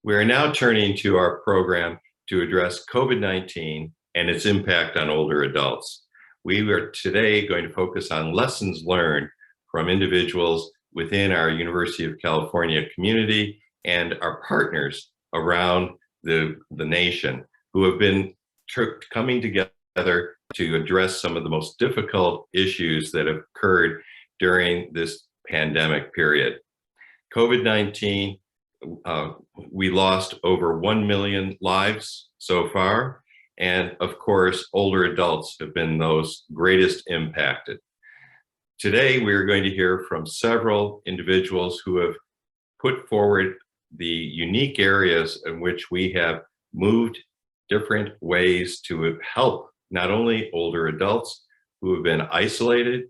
We are now turning to our program to address COVID-19 and its impact on older adults. We are today going to focus on lessons learned from individuals within our University of California community and our partners around the nation who have been coming together to address some of the most difficult issues that have occurred during this pandemic period. COVID-19, we lost over 1 million lives so far. And of course, older adults have been those greatest impacted. Today, we're going to hear from several individuals who have put forward the unique areas in which we have moved different ways to help not only older adults who have been isolated,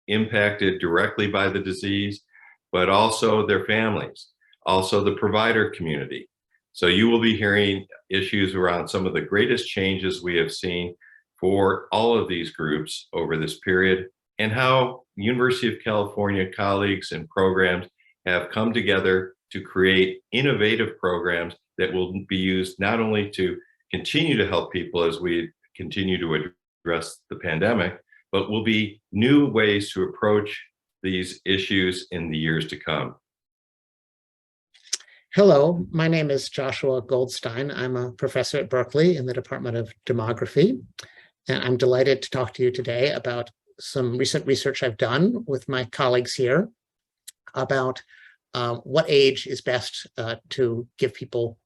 impacted directly by the disease, but also their families, also the provider community. So you will be hearing issues around some of the greatest changes we have seen for all of these groups over this period, and how University of California colleagues and programs have come together to create innovative programs that will be used not only to continue to help people as we continue to address the pandemic, but will be new ways to approach these issues in the years to come. Hello, my name is Joshua Goldstein. I'm a professor at Berkeley in the Department of Demography, and I'm delighted to talk to you today about some recent research I've done with my colleagues here about what age is best to get people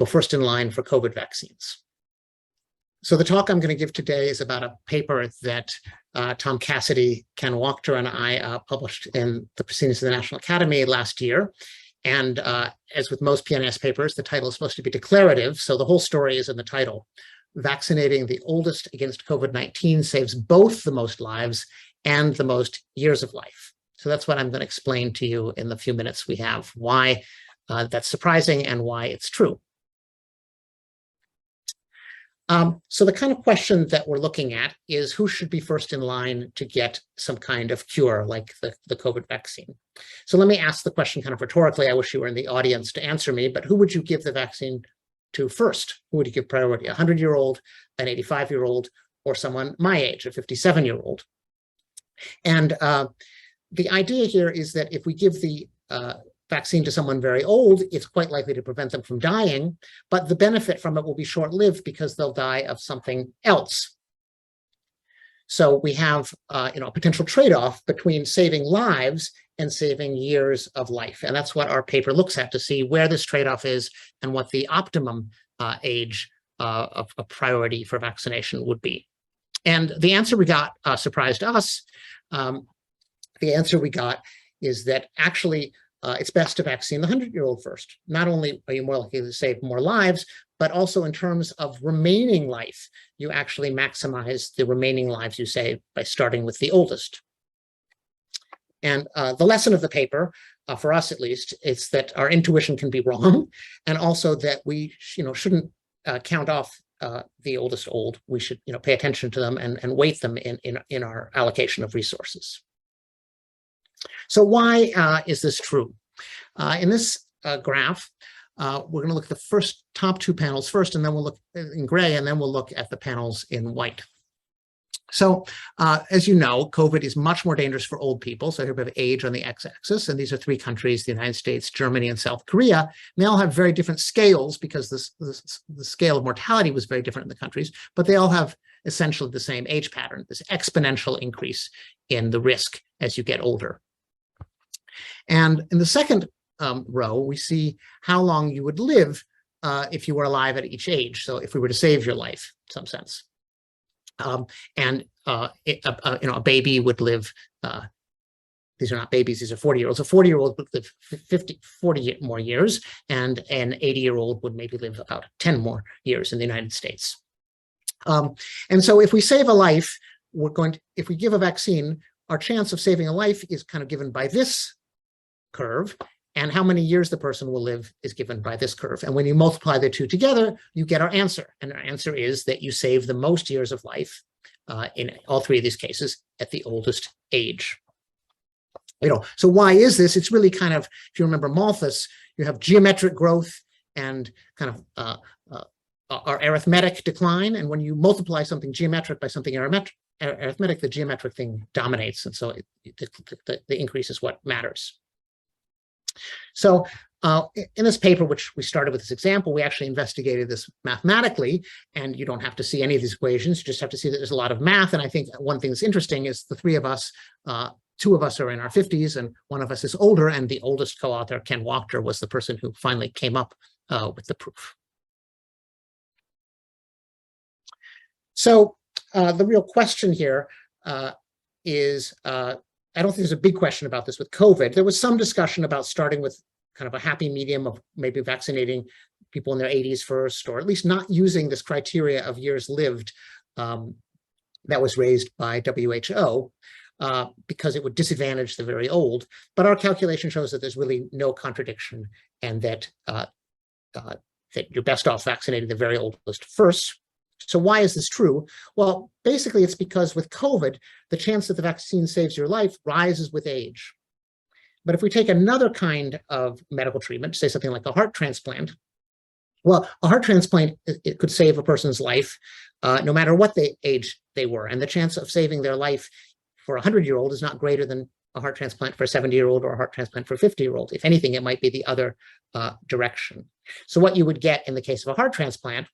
first in line for COVID vaccines. So the talk I'm going to give today is about a paper that Tom Cassidy, Ken Wachter, and I published in the Proceedings of the National Academy last year. And as with most PNAS papers, the title is supposed to be declarative, so the whole story is in the title. Vaccinating the oldest against COVID-19 saves both the most lives and the most years of life. So that's what I'm going to explain to you in the few minutes we have, why that's surprising and why it's true. So the kind of question that we're looking at is who should be first in line to get some kind of cure like the COVID vaccine. So let me ask the question kind of rhetorically. I wish you were in the audience to answer me, but who would you give the vaccine to first? Who would you give priority? A 100-year-old, an 85-year-old, or someone my age, a 57-year-old? And the idea here is that if we give the vaccine to someone very old, it's quite likely to prevent them from dying, but the benefit from it will be short-lived because they'll die of something else. So we have a potential trade-off between saving lives and saving years of life. And that's what our paper looks at to see where this trade-off is and what the optimum age of a priority for vaccination would be. And the answer we got surprised us. The answer we got is that actually it's best to vaccine the 100-year-old first. Not only are you more likely to save more lives, but also in terms of remaining life, you actually maximize the remaining lives you save by starting with the oldest. And the lesson of the paper, for us at least, is that our intuition can be wrong, and also that we shouldn't count off the oldest old. We should pay attention to them and weight them in our allocation of resources. So why is this true? In this graph, we're going to look at the top two panels first, and then we'll look in gray, and then we'll look at the panels in white. So as you know, COVID is much more dangerous for old people. So here we have age on the x-axis, and these are three countries, the United States, Germany, and South Korea. And they all have very different scales because the scale of mortality was very different in the countries, but they all have essentially the same age pattern, this exponential increase in the risk as you get older. And in the second row, we see how long you would live if you were alive at each age. So if we were to save your life in some sense. A baby would live, these are not babies, these are 40-year-olds. A 40-year-old would live 40 more years, and an 80-year-old would maybe live about 10 more years in the United States. And so if we save a life, if we give a vaccine, our chance of saving a life is kind of given by this curve, and how many years the person will live is given by this curve. And when you multiply the two together, you get our answer. And our answer is that you save the most years of life in all three of these cases at the oldest age. So why is this? It's really kind of, if you remember Malthus, you have geometric growth and kind of our arithmetic decline. And when you multiply something geometric by something arithmetic, the geometric thing dominates. And so the increase is what matters. So in this paper, which we started with this example, we actually investigated this mathematically, and you don't have to see any of these equations. You just have to see that there's a lot of math. And I think one thing that's interesting is the three of us, two of us are in our 50s and one of us is older, and the oldest co-author, Ken Wachter, was the person who finally came up with the proof. So the real question here is, I don't think there's a big question about this with COVID. There was some discussion about starting with kind of a happy medium of maybe vaccinating people in their 80s first, or at least not using this criteria of years lived that was raised by WHO, because it would disadvantage the very old. But our calculation shows that there's really no contradiction, and that that you're best off vaccinating the very oldest first. So why is this true? Well, basically, it's because with COVID, the chance that the vaccine saves your life rises with age. But if we take another kind of medical treatment, say something like a heart transplant, well, a heart transplant, it could save a person's life no matter what age they were. And the chance of saving their life for a 100-year-old is not greater than a heart transplant for a 70-year-old or a heart transplant for a 50-year-old. If anything, it might be the other direction. So what you would get in the case of a heart transplant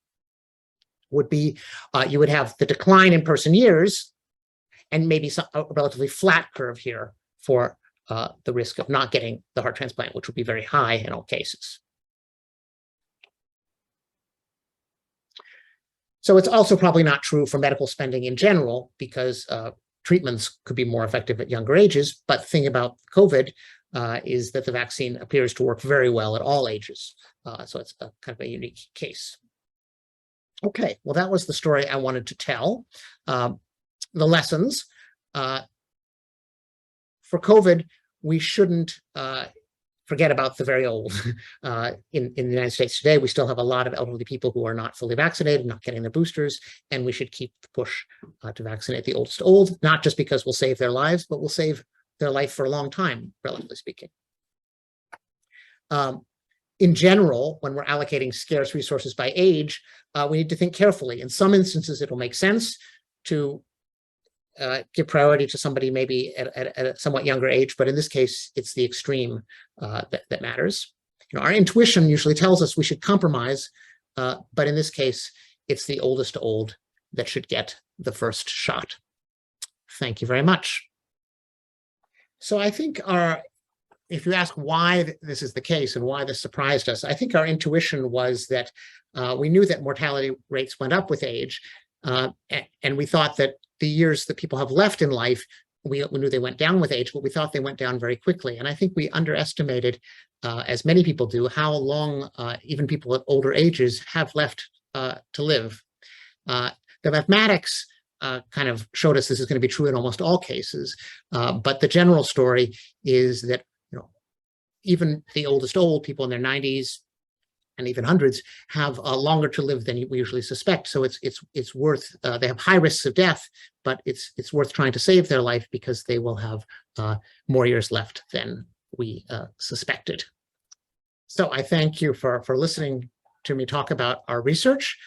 would be you would have the decline in person years and maybe a relatively flat curve here for the risk of not getting the heart transplant, which would be very high in all cases. So it's also probably not true for medical spending in general, because treatments could be more effective at younger ages. But the thing about COVID is that the vaccine appears to work very well at all ages. So it's kind of a unique case. Okay, well, that was the story I wanted to tell. The lessons. For COVID, we shouldn't forget about the very old. In the United States today, we still have a lot of elderly people who are not fully vaccinated, not getting their boosters, and we should keep the push to vaccinate the oldest old, not just because we'll save their lives, but we'll save their life for a long time, relatively speaking. In general, when we're allocating scarce resources by age, we need to think carefully. In some instances, it'll make sense to give priority to somebody maybe at a somewhat younger age, but in this case, it's the extreme that matters. You know, our intuition usually tells us we should compromise, but in this case, it's the oldest old that should get the first shot. Thank you very much. So I think if you ask why this is the case and why this surprised us, I think our intuition was that we knew that mortality rates went up with age, and we thought that the years that people have left in life, we knew they went down with age, but we thought they went down very quickly. And I think we underestimated, as many people do, how long even people at older ages have left to live. The mathematics kind of showed us this is going to be true in almost all cases, but the general story is that even the oldest old, people in their 90s and even hundreds, have longer to live than we usually suspect. So it's worth, they have high risks of death, but it's worth trying to save their life because they will have more years left than we suspected. So I thank you for listening to me talk about our research.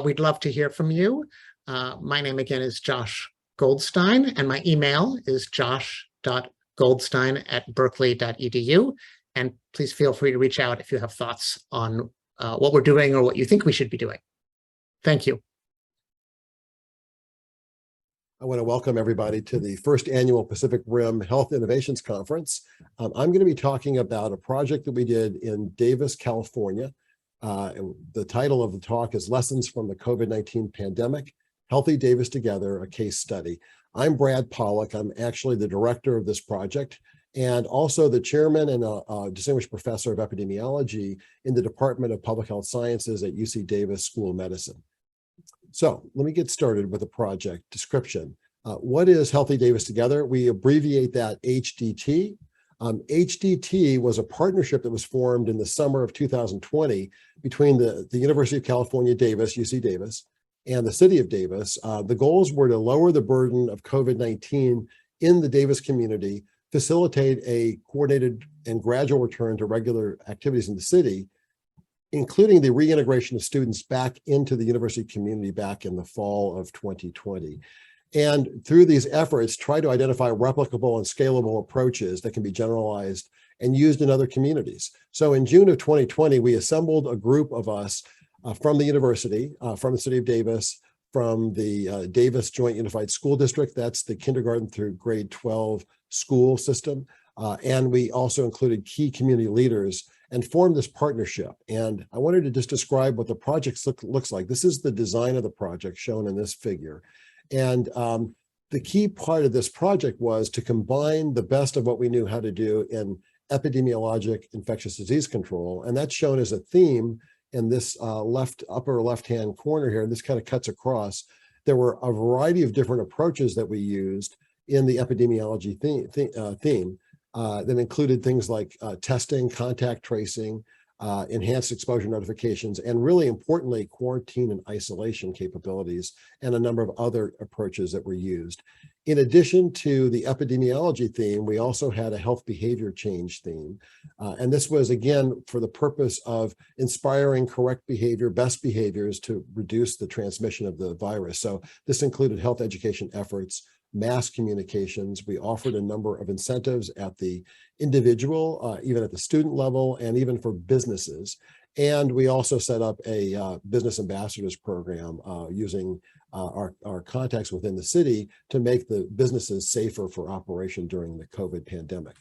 We'd love to hear from you. My name again is Josh Goldstein, and my email is josh.goldstein@berkeley.edu. And please feel free to reach out if you have thoughts on what we're doing or what you think we should be doing. Thank you. I want to welcome everybody to the first annual Pacific Rim Health Innovations Conference. I'm going to be talking about a project that we did in Davis, California. The title of the talk is Lessons from the COVID-19 Pandemic, Healthy Davis Together, a Case Study. I'm Brad Pollock. I'm actually the director of this project, and also the chairman and a distinguished professor of epidemiology in the Department of Public Health Sciences at UC Davis School of Medicine. So let me get started with a project description. What is Healthy Davis Together? We abbreviate that HDT. HDT was a partnership that was formed in the summer of 2020 between the University of California, Davis, UC Davis, and the city of Davis. The goals were to lower the burden of COVID-19 in the Davis community facilitate a coordinated and gradual return to regular activities in the city, including the reintegration of students back into the university community back in the fall of 2020. And through these efforts, try to identify replicable and scalable approaches that can be generalized and used in other communities. So in June of 2020, we assembled a group of us from the university, from the city of Davis, from the Davis Joint Unified School District, that's the kindergarten through grade 12 school system. And we also included key community leaders and formed this partnership. And I wanted to just describe what the project looks like. This is the design of the project shown in this figure. And the key part of this project was to combine the best of what we knew how to do in epidemiologic infectious disease control. And that's shown as a theme in this upper left-hand corner here. And this kind of cuts across. There were a variety of different approaches that we used in the epidemiology theme that included things like testing, contact tracing, enhanced exposure notifications, and really importantly, quarantine and isolation capabilities, and a number of other approaches that were used. In addition to the epidemiology theme, we also had a health behavior change theme. And this was, again, for the purpose of inspiring correct behavior, best behaviors to reduce the transmission of the virus. So this included health education efforts, mass communications. We offered a number of incentives at the individual, even at the student level, and even for businesses. And we also set up a business ambassadors program using our contacts within the city to make the businesses safer for operation during the COVID pandemic.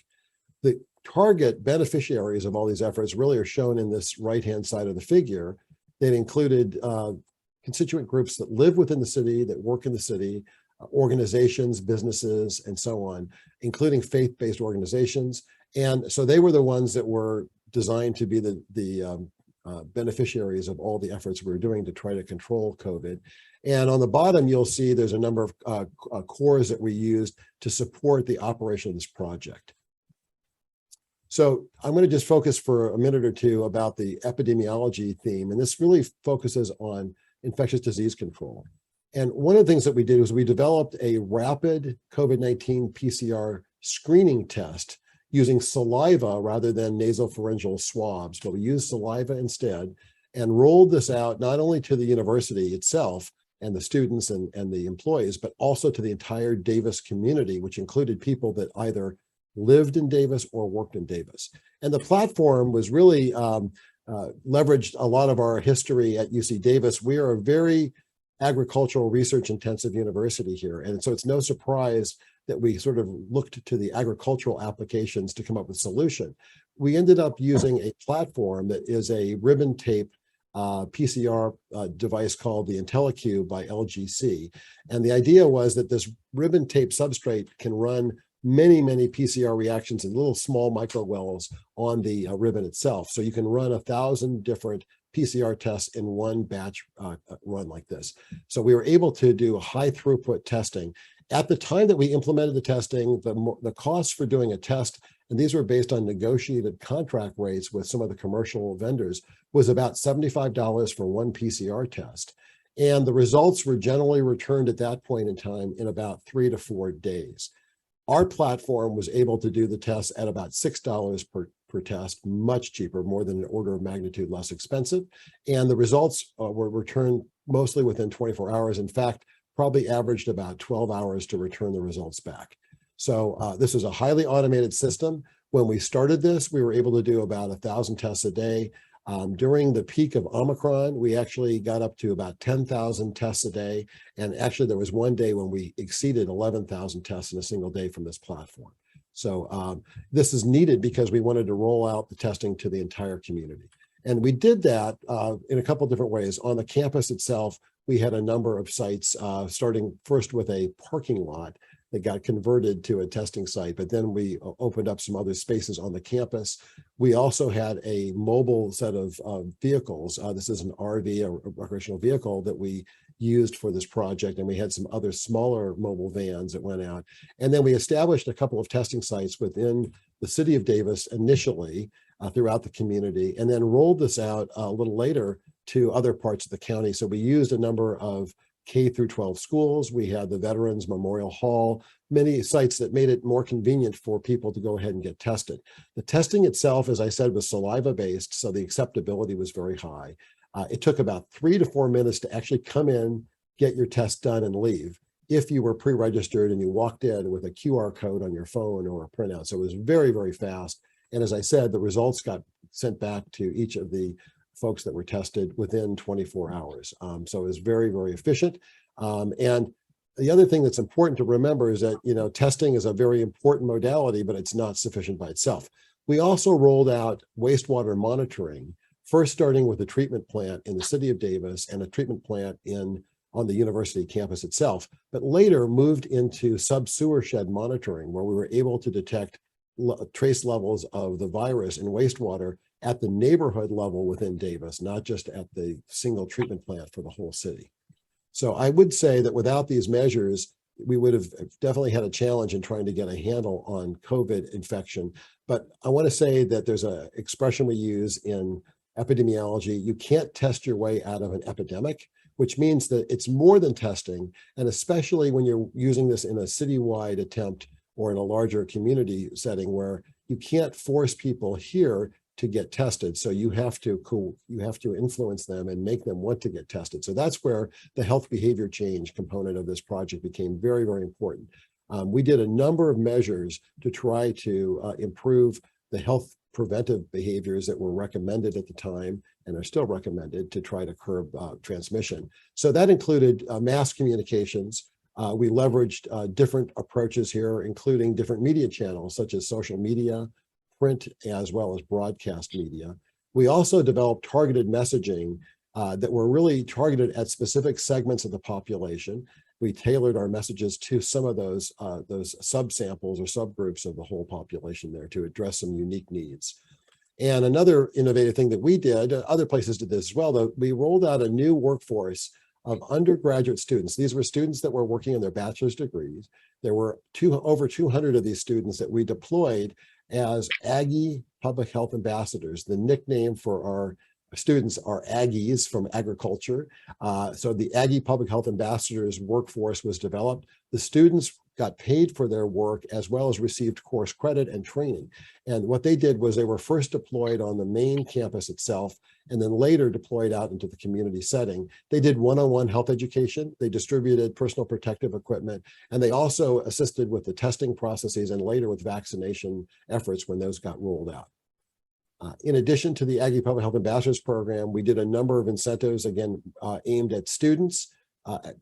The target beneficiaries of all these efforts really are shown in this right-hand side of the figure. They included constituent groups that live within the city, that work in the city, organizations, businesses, and so on, including faith-based organizations. And so they were the ones that were designed to be the beneficiaries of all the efforts we were doing to try to control COVID. And on the bottom, you'll see there's a number of cores that we used to support the operation of this project. So I'm going to just focus for a minute or two about the epidemiology theme. And this really focuses on infectious disease control. And one of the things that we did was we developed a rapid COVID-19 PCR screening test using saliva rather than nasopharyngeal swabs, but we used saliva instead and rolled this out not only to the university itself and the students and the employees, but also to the entire Davis community, which included people that either lived in Davis or worked in Davis. And the platform was really leveraged a lot of our history at UC Davis. We are a very agricultural research intensive university here. And so it's no surprise that we sort of looked to the agricultural applications to come up with a solution. We ended up using a platform that is a ribbon tape PCR device called the IntelliCube by LGC. And the idea was that this ribbon tape substrate can run many, many PCR reactions in little small microwells on the ribbon itself. So you can run 1,000 different PCR tests in one batch run like this. So we were able to do high throughput testing. At the time that we implemented the testing, the cost for doing a test, and these were based on negotiated contract rates with some of the commercial vendors, was about $75 for one PCR test. And the results were generally returned at that point in time in about 3 to 4 days. Our platform was able to do the tests at about $6 per test, much cheaper, more than an order of magnitude less expensive. And the results were returned mostly within 24 hours. In fact, probably averaged about 12 hours to return the results back. So this is a highly automated system. When we started this, we were able to do about 1,000 tests a day. During the peak of Omicron, we actually got up to about 10,000 tests a day. And actually there was one day when we exceeded 11,000 tests in a single day from this platform. So this is needed because we wanted to roll out the testing to the entire community. And we did that in a couple of different ways. On the campus itself, we had a number of sites, starting first with a parking lot that got converted to a testing site, but then we opened up some other spaces on the campus. We also had a mobile set of vehicles. This is an RV, a recreational vehicle that we used for this project, and we had some other smaller mobile vans that went out. And then we established a couple of testing sites within the city of Davis initially throughout the community, and then rolled this out a little later to other parts of the county. So we used a number of K through 12 schools. We had the Veterans Memorial Hall, many sites that made it more convenient for people to go ahead and get tested. The testing itself, as I said, was saliva-based, so the acceptability was very high. It took about 3 to 4 minutes to actually come in, get your test done, and leave if you were pre-registered and you walked in with a QR code on your phone or a printout. So it was very, very fast. And as I said, the results got sent back to each of the folks that were tested within 24 hours. So it was very, very efficient. And the other thing that's important to remember is that, testing is a very important modality, but it's not sufficient by itself. We also rolled out wastewater monitoring, first starting with a treatment plant in the city of Davis and a treatment plant on the university campus itself, but later moved into sub-sewer shed monitoring, where we were able to detect trace levels of the virus in wastewater at the neighborhood level within Davis, not just at the single treatment plant for the whole city. So I would say that without these measures, we would have definitely had a challenge in trying to get a handle on COVID infection. But I want to say that there's an expression we use in epidemiology: you can't test your way out of an epidemic, which means that it's more than testing. And especially when you're using this in a citywide attempt or in a larger community setting where you can't force people here to get tested. So you have to influence them and make them want to get tested. So that's where the health behavior change component of this project became very, very important. We did a number of measures to try to improve the health preventive behaviors that were recommended at the time and are still recommended to try to curb transmission. So that included mass communications. We leveraged different approaches here, including different media channels such as social media, print, as well as broadcast media. We also developed targeted messaging that were really targeted at specific segments of the population. We tailored our messages to some of those subsamples or subgroups of the whole population there to address some unique needs. And another innovative thing that we did, other places did this as well, though, we rolled out a new workforce of undergraduate students. These were students that were working on their bachelor's degrees. There were over 200 of these students that we deployed as Aggie Public Health Ambassadors. The nickname for our students are Aggies from agriculture. So the Aggie Public Health Ambassadors workforce was developed. The students got paid for their work as well as received course credit and training. And what they did was they were first deployed on the main campus itself and then later deployed out into the community setting. They did one-on-one health education. They distributed personal protective equipment, and they also assisted with the testing processes and later with vaccination efforts when those got rolled out. In addition to the Aggie Public Health Ambassadors Program, we did a number of incentives, again, aimed at students,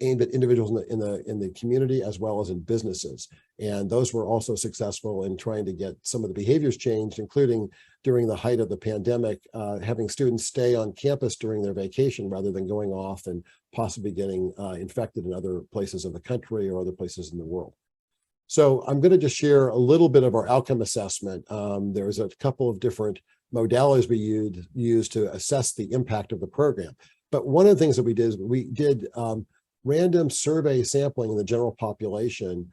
aimed at individuals in the community as well as in businesses. And those were also successful in trying to get some of the behaviors changed, including during the height of the pandemic, having students stay on campus during their vacation rather than going off and possibly getting infected in other places of the country or other places in the world. So I'm going to just share a little bit of our outcome assessment. There's a couple of different modalities we use to assess the impact of the program. But one of the things that we did is we did random survey sampling in the general population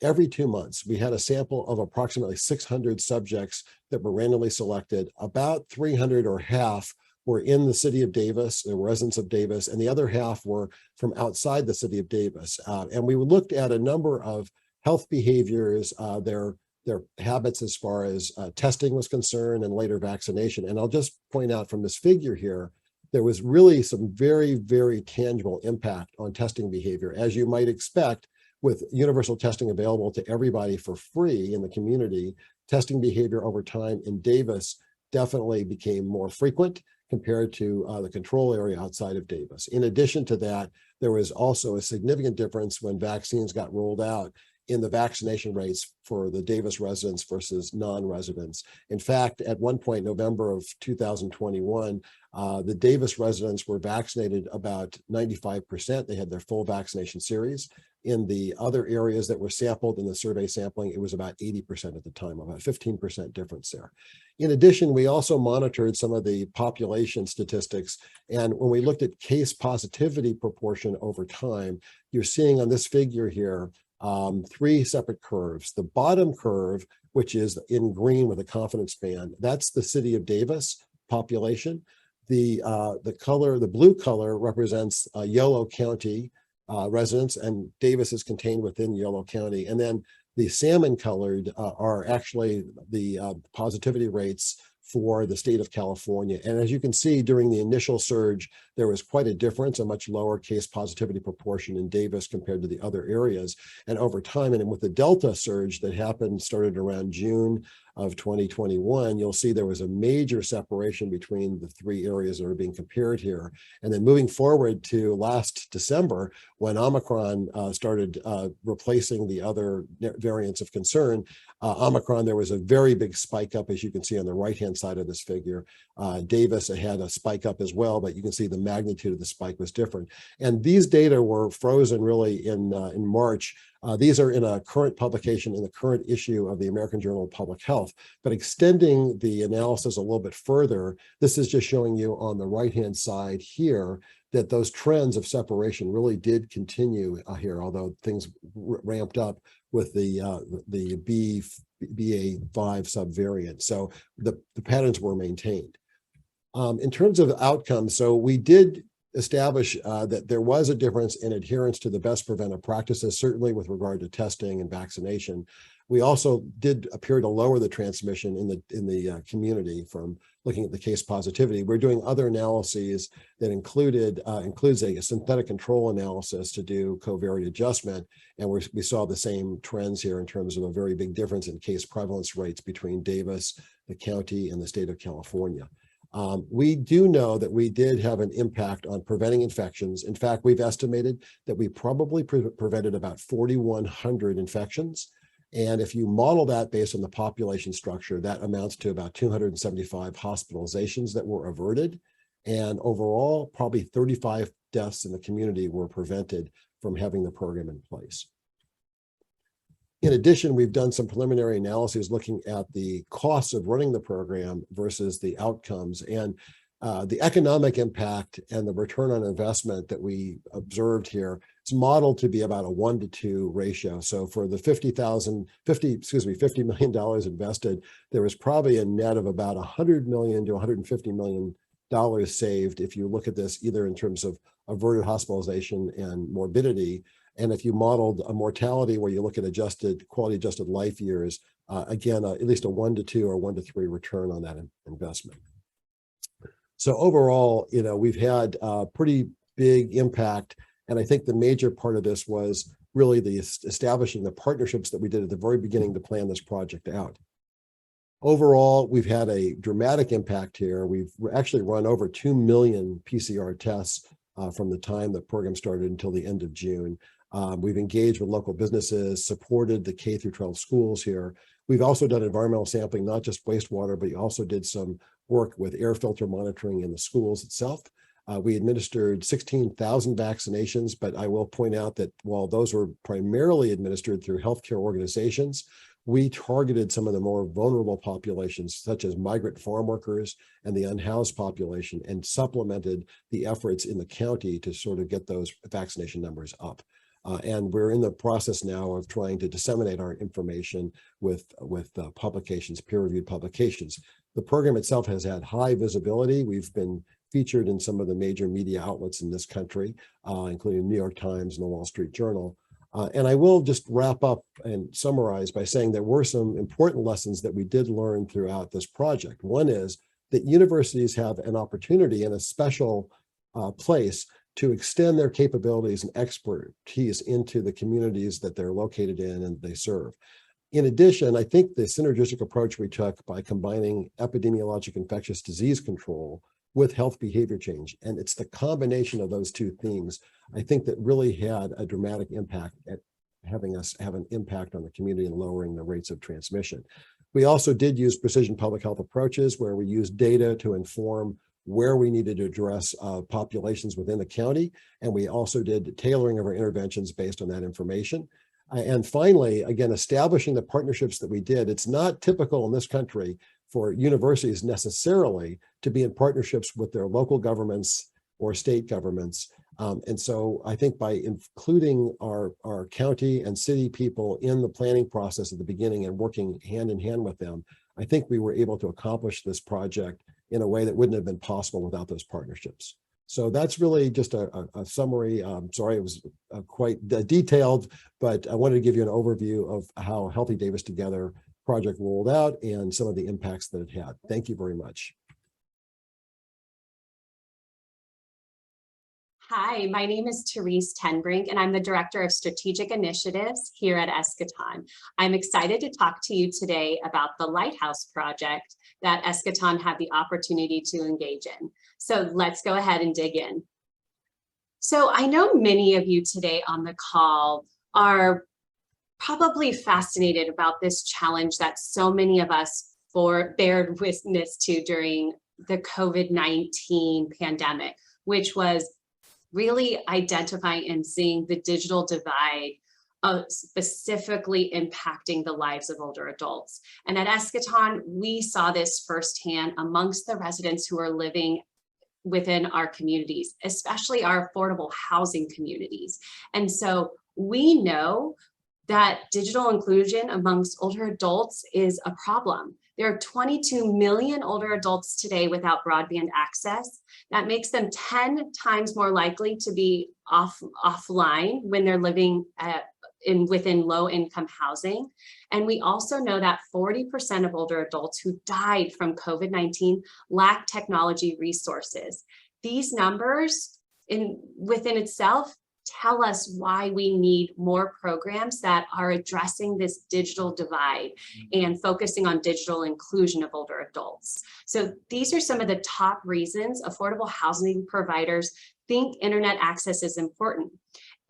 every 2 months. We had a sample of approximately 600 subjects that were randomly selected. About 300 or half were in the city of Davis, the residents of Davis, and the other half were from outside the city of Davis. And we looked at a number of health behaviors, their habits as far as testing was concerned and later vaccination. And I'll just point out from this figure here, there was really some very, very tangible impact on testing behavior. As you might expect, with universal testing available to everybody for free in the community, testing behavior over time in Davis definitely became more frequent compared to the control area outside of Davis. In addition to that, there was also a significant difference when vaccines got rolled out in the vaccination rates for the Davis residents versus non-residents. In fact, at one point, November of 2021, the Davis residents were vaccinated about 95%. They had their full vaccination series. In the other areas that were sampled in the survey sampling, it was about 80% at the time, about 15% difference there. In addition, we also monitored some of the population statistics. And when we looked at case positivity proportion over time, you're seeing on this figure here, 3 separate curves. The bottom curve, which is in green with a confidence band, that's the city of Davis population. The blue color represents Yolo County, residents, and Davis is contained within Yolo County. And then the salmon colored are actually the positivity rates for the state of California. And as you can see, during the initial surge, there was quite a difference, a much lower case positivity proportion in Davis compared to the other areas. And over time, and with the Delta surge that started around June of 2021, you'll see there was a major separation between the three areas that are being compared here. And then moving forward to last December, when Omicron started replacing the other variants of concern, Omicron, there was a very big spike up, as you can see on the right-hand side of this figure. Davis had a spike up as well, but you can see the magnitude of the spike was different. And these data were frozen really in March. These are in a current publication in the current issue of the American Journal of Public Health, but extending the analysis a little bit further, this is just showing you on the right-hand side here that those trends of separation really did continue here, although things ramped up with the BA.5 subvariant. So the patterns were maintained. In terms of outcomes, so we did establish that there was a difference in adherence to the best preventive practices, certainly with regard to testing and vaccination. We also did appear to lower the transmission in the community from looking at the case positivity. We're doing other analyses that includes a synthetic control analysis to do covariate adjustment, and we saw the same trends here in terms of a very big difference in case prevalence rates between Davis, the county, and the state of California. We do know that we did have an impact on preventing infections. In fact, we've estimated that we probably prevented about 4,100 infections. And if you model that based on the population structure, that amounts to about 275 hospitalizations that were averted. And overall, probably 35 deaths in the community were prevented from having the program in place. In addition, we've done some preliminary analyses looking at the costs of running the program versus the outcomes, and the economic impact and the return on investment that we observed here is modeled to be about a 1-to-2 ratio. So for the $50 million invested, there was probably a net of about $100 million to $150 million saved if you look at this either in terms of averted hospitalization and morbidity. And if you modeled a mortality where you look at quality adjusted life years, again, at least a 1-to-2 or 1-to-3 return on that investment. So overall, we've had a pretty big impact. And I think the major part of this was really the establishing the partnerships that we did at the very beginning to plan this project out. Overall, we've had a dramatic impact here. We've actually run over 2 million PCR tests from the time the program started until the end of June. We've engaged with local businesses, supported the K-12 schools here. We've also done environmental sampling, not just wastewater, but we also did some work with air filter monitoring in the schools itself. We administered 16,000 vaccinations, but I will point out that while those were primarily administered through healthcare organizations, we targeted some of the more vulnerable populations, such as migrant farm workers and the unhoused population, and supplemented the efforts in the county to sort of get those vaccination numbers up. And we're in the process now of trying to disseminate our information with publications, peer-reviewed publications. The program itself has had high visibility. We've been featured in some of the major media outlets in this country, including New York Times and the Wall Street Journal. And I will just wrap up and summarize by saying there were some important lessons that we did learn throughout this project. One is that universities have an opportunity and a special place to extend their capabilities and expertise into the communities that they're located in and they serve. In addition, I think the synergistic approach we took by combining epidemiologic infectious disease control with health behavior change, and it's the combination of those two themes, I think that really had a dramatic impact at having us have an impact on the community and lowering the rates of transmission. We also did use precision public health approaches where we used data to inform where we needed to address populations within the county. And we also did tailoring of our interventions based on that information. And finally, again, establishing the partnerships that we did. It's not typical in this country for universities necessarily to be in partnerships with their local governments or state governments. And so I think by including our county and city people in the planning process at the beginning and working hand in hand with them, I think we were able to accomplish this project in a way that wouldn't have been possible without those partnerships. So that's really just a summary. Sorry, it was quite detailed, but I wanted to give you an overview of how Healthy Davis Together project rolled out and some of the impacts that it had. Thank you very much. Hi, my name is Therese Tenbrink, and I'm the Director of Strategic Initiatives here at Eschaton. I'm excited to talk to you today about the Lighthouse Project that Eschaton had the opportunity to engage in. So let's go ahead and dig in. So I know many of you today on the call are probably fascinated about this challenge that so many of us bared witness to during the COVID-19 pandemic, which was really identifying and seeing the digital divide specifically impacting the lives of older adults. And at Eschaton, we saw this firsthand amongst the residents who are living within our communities, especially our affordable housing communities. And so we know that digital inclusion amongst older adults is a problem. There are 22 million older adults today without broadband access. That makes them 10 times more likely to be offline when they're living within low-income housing. And we also know that 40% of older adults who died from COVID-19 lack technology resources. These numbers within itself tell us why we need more programs that are addressing this digital divide and focusing on digital inclusion of older adults. So these are some of the top reasons affordable housing providers think internet access is important.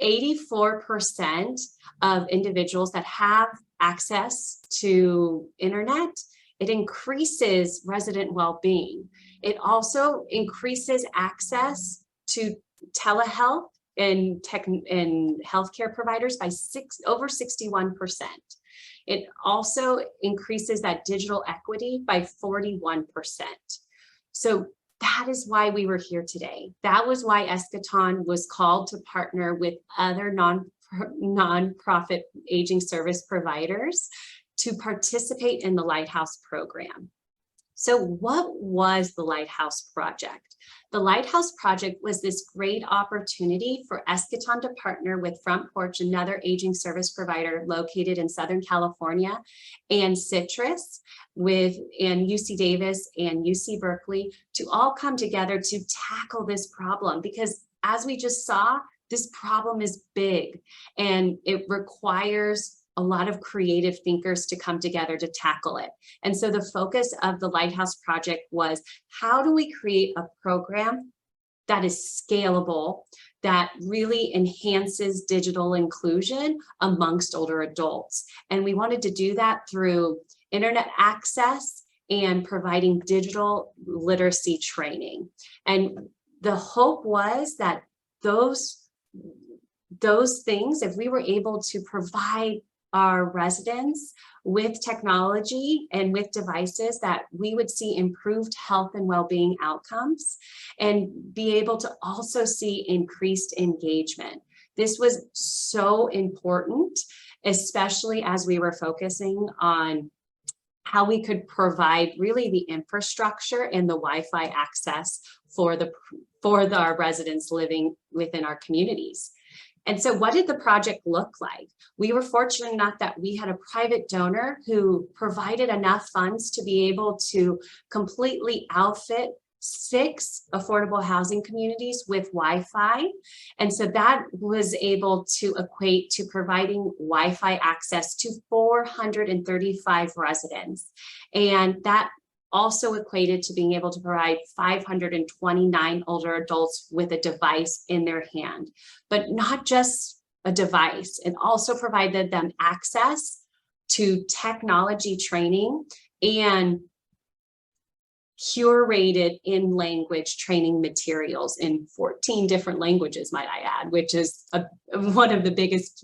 84% of individuals that have access to internet, it increases resident well-being. It also increases access to telehealth and healthcare providers by over 61%. It also increases that digital equity by 41%. So that is why we were here today. That was why Eschaton was called to partner with other nonprofit aging service providers to participate in the Lighthouse program. So what was the Lighthouse Project? The Lighthouse Project was this great opportunity for Eschaton to partner with Front Porch, another aging service provider located in Southern California, and Citrus and UC Davis and UC Berkeley to all come together to tackle this problem, because as we just saw, this problem is big and it requires a lot of creative thinkers to come together to tackle it. And so the focus of the Lighthouse Project was, how do we create a program that is scalable, that really enhances digital inclusion amongst older adults? And we wanted to do that through internet access and providing digital literacy training. And the hope was that those things, if we were able to provide our residents with technology and with devices, that we would see improved health and well-being outcomes and be able to also see increased engagement. This was so important, especially as we were focusing on how we could provide really the infrastructure and the Wi-Fi access for our residents living within our communities. And so what did the project look like? We were fortunate enough that we had a private donor who provided enough funds to be able to completely outfit 6 affordable housing communities with Wi-Fi. And so that was able to equate to providing Wi-Fi access to 435 residents. And that also equated to being able to provide 529 older adults with a device in their hand, but not just a device. It also provided them access to technology training and curated in-language training materials in 14 different languages, might I add, which is one of the biggest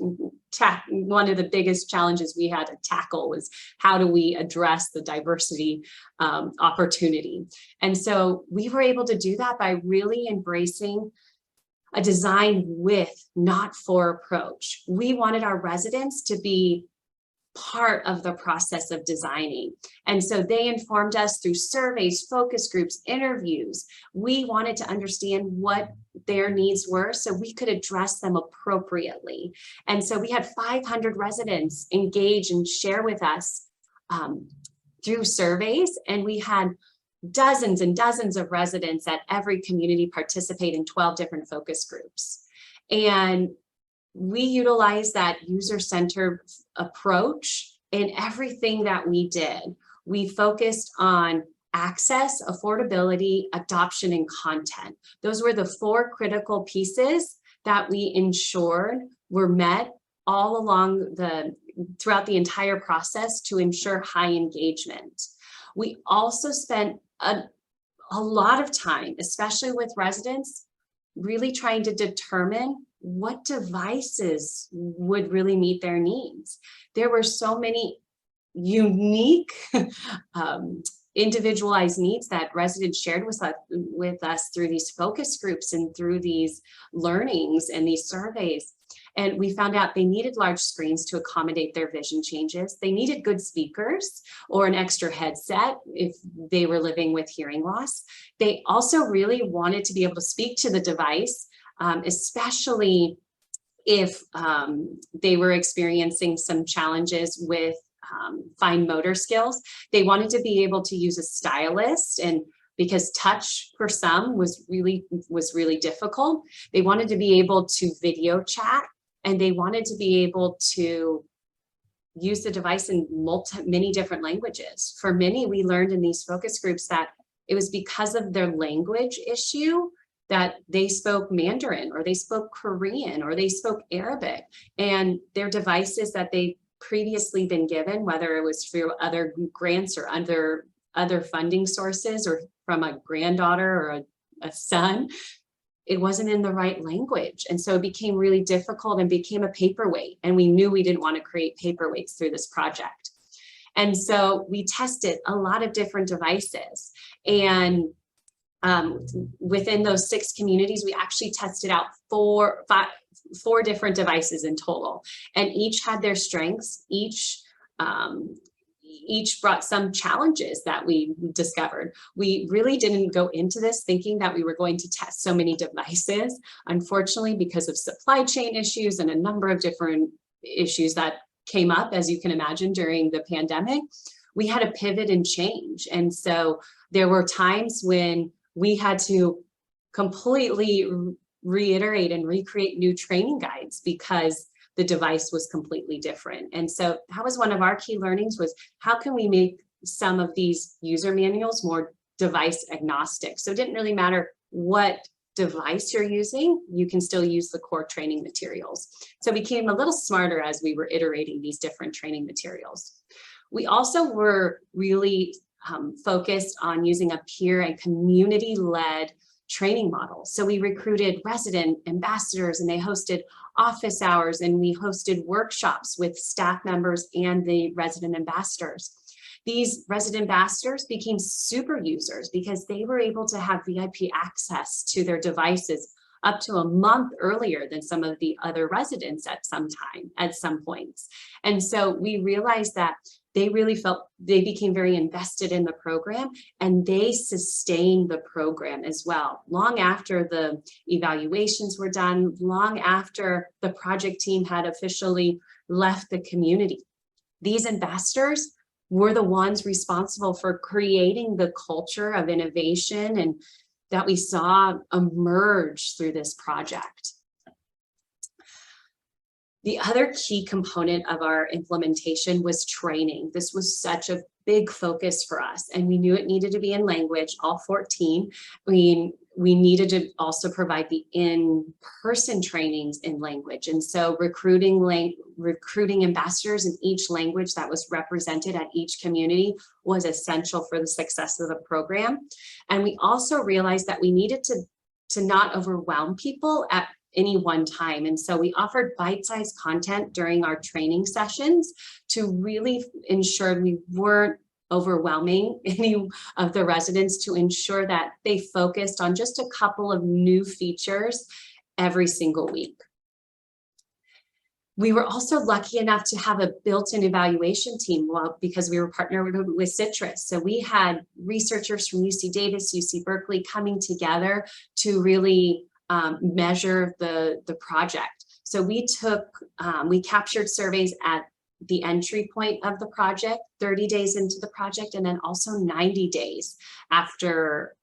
challenges we had to tackle, was how do we address the diversity opportunity. And so we were able to do that by really embracing a design with, not for approach. We wanted our residents to be part of the process of designing. And so they informed us through surveys, focus groups, interviews. We wanted to understand what their needs were so we could address them appropriately. And so we had 500 residents engage and share with us through surveys, and we had dozens and dozens of residents at every community participate in 12 different focus groups. And we utilize that user-centered approach in everything that we did. We focused on access, affordability, adoption, and content. Those were the 4 critical pieces that we ensured were met all along throughout the entire process to ensure high engagement. We also spent a lot of time, especially with residents, really trying to determine what devices would really meet their needs. There were so many unique, individualized needs that residents shared with us through these focus groups and through these learnings and these surveys. And we found out they needed large screens to accommodate their vision changes. They needed good speakers or an extra headset if they were living with hearing loss. They also really wanted to be able to speak to the device, especially if they were experiencing some challenges with fine motor skills. They wanted to be able to use a stylus, and because touch for some was really difficult. They wanted to be able to video chat, and they wanted to be able to use the device in many different languages. For many, we learned in these focus groups that it was because of their language issue that they spoke Mandarin, or they spoke Korean, or they spoke Arabic, and their devices that they previously been given, whether it was through other grants or other funding sources or from a granddaughter or a son, it wasn't in the right language. And so it became really difficult and became a paperweight. And we knew we didn't want to create paperweights through this project. And so we tested a lot of different devices. And within those 6 communities, we actually tested out 4 different devices in total, and each had their strengths. Each brought some challenges that we discovered. We really didn't go into this thinking that we were going to test so many devices. Unfortunately, because of supply chain issues and a number of different issues that came up, as you can imagine, during the pandemic, we had to pivot and change. And so there were times when we had to completely reiterate and recreate new training guides because the device was completely different. And so that was one of our key learnings, was how can we make some of these user manuals more device agnostic? So it didn't really matter what device you're using, you can still use the core training materials. So we became a little smarter as we were iterating these different training materials. We also were really focused on using a peer and community-led training model. So we recruited resident ambassadors, and they hosted office hours, and we hosted workshops with staff members and the resident ambassadors. These resident ambassadors became super users because they were able to have VIP access to their devices up to a month earlier than some of the other residents at some points. And so we realized that they really felt, they became very invested in the program, and they sustained the program as well. Long after the evaluations were done, long after the project team had officially left the community, these ambassadors were the ones responsible for creating the culture of innovation and that we saw emerge through this project. The other key component of our implementation was training. This was such a big focus for us, and we knew it needed to be in language, all 14. We needed to also provide the in-person trainings in language. And so recruiting ambassadors in each language that was represented at each community was essential for the success of the program. And we also realized that we needed to not overwhelm people at any one time. And so we offered bite-sized content during our training sessions to really ensure we weren't overwhelming any of the residents, to ensure that they focused on just a couple of new features every single week. We were also lucky enough to have a built-in evaluation team, well, because we were partnered with Citrus. So we had researchers from UC Davis, UC Berkeley coming together to really measure the project. So we captured surveys at the entry point of the project, 30 days into the project, and then also 90 days after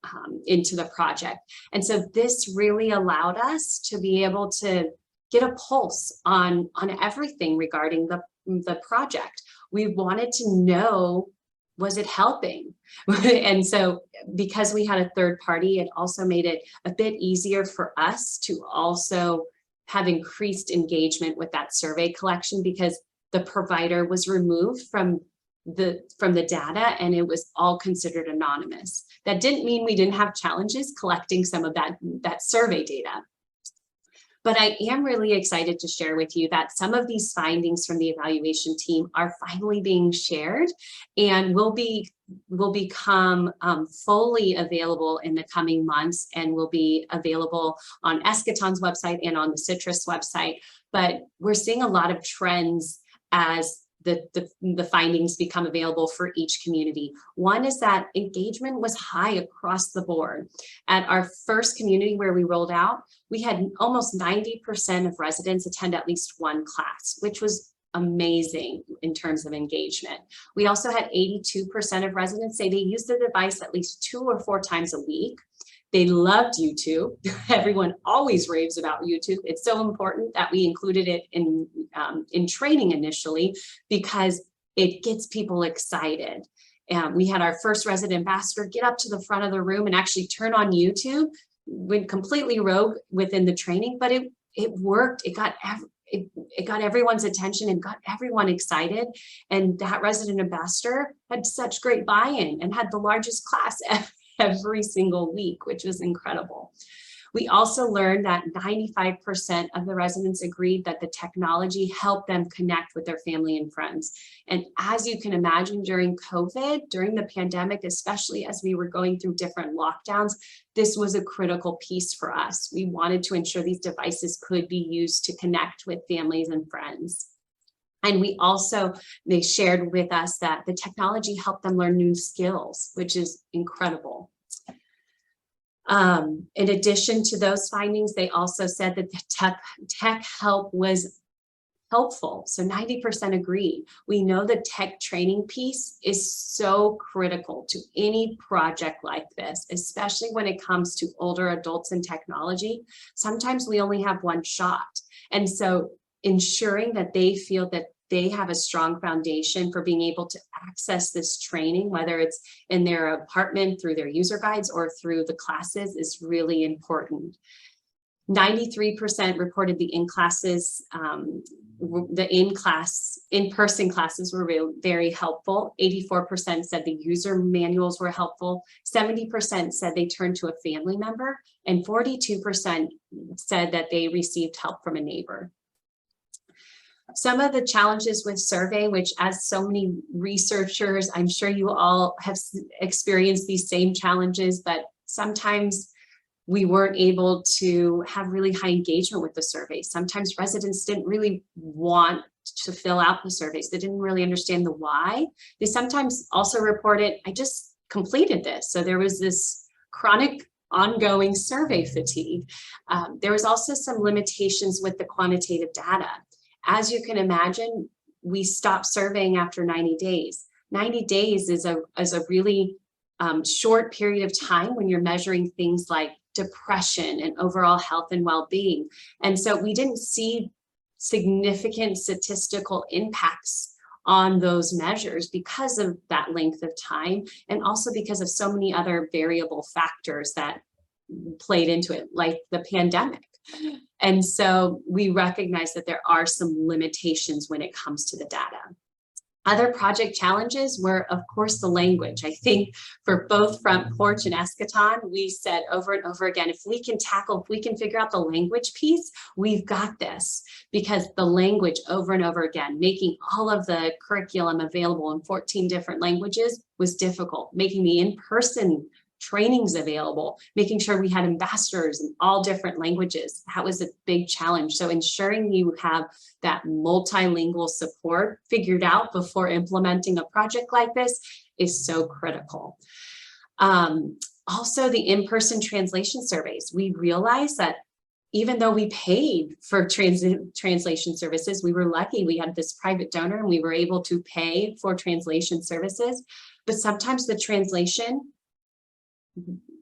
into the project. And so this really allowed us to be able to get a pulse on everything regarding the project. We wanted to know, was it helping? And so because we had a third party, it also made it a bit easier for us to also have increased engagement with that survey collection, because the provider was removed from the data and it was all considered anonymous. That didn't mean we didn't have challenges collecting some of that survey data. But I am really excited to share with you that some of these findings from the evaluation team are finally being shared and will become fully available in the coming months, and will be available on Eschaton's website and on the Citrus website. But we're seeing a lot of trends as the findings become available for each community. One is that engagement was high across the board. At our first community where we rolled out, we had almost 90% of residents attend at least one class, which was amazing in terms of engagement. We also had 82% of residents say they use the device at least 2 or 4 times a week. They loved YouTube. Everyone always raves about YouTube. It's so important that we included it in training initially, because it gets people excited. And we had our first resident ambassador get up to the front of the room and actually turn on YouTube. Went completely rogue within the training, but it worked. It got everyone's attention and got everyone excited. And that resident ambassador had such great buy-in and had the largest class every single week, which was incredible. We also learned that 95% of the residents agreed that the technology helped them connect with their family and friends. And as you can imagine, during COVID, during the pandemic, especially as we were going through different lockdowns, this was a critical piece for us. We wanted to ensure these devices could be used to connect with families and friends. And they shared with us that the technology helped them learn new skills, which is incredible. In addition to those findings, they also said that the tech help was helpful. So 90% agreed. We know the tech training piece is so critical to any project like this, especially when it comes to older adults and technology. Sometimes we only have one shot. And so ensuring that they feel that they have a strong foundation for being able to access this training, whether it's in their apartment through their user guides or through the classes, is really important. 93% reported the in-person classes were very helpful. 84% said the user manuals were helpful. 70% said they turned to a family member, and 42% said that they received help from a neighbor. Some of the challenges with survey, which as so many researchers, I'm sure you all have experienced these same challenges, but sometimes we weren't able to have really high engagement with the surveys. Sometimes residents didn't really want to fill out the surveys. They didn't really understand the why. They sometimes also reported, I just completed this. So there was this chronic ongoing survey fatigue. There was also some limitations with the quantitative data. As you can imagine, we stopped surveying after 90 days. 90 days is a really short period of time when you're measuring things like depression and overall health and well-being. And so we didn't see significant statistical impacts on those measures because of that length of time, and also because of so many other variable factors that played into it, like the pandemic. And so we recognize that there are some limitations when it comes to the data. Other project challenges were, of course, the language. I think for both Front Porch and Eschaton, we said over and over again, if we can figure out the language piece, we've got this. Because the language over and over again, making all of the curriculum available in 14 different languages was difficult. Making the in-person trainings available, making sure we had ambassadors in all different languages. That was a big challenge. So ensuring you have that multilingual support figured out before implementing a project like this is so critical. Also, the in-person translation surveys. We realized that even though we paid for translation services, we were lucky. We had this private donor and we were able to pay for translation services. But sometimes the translation,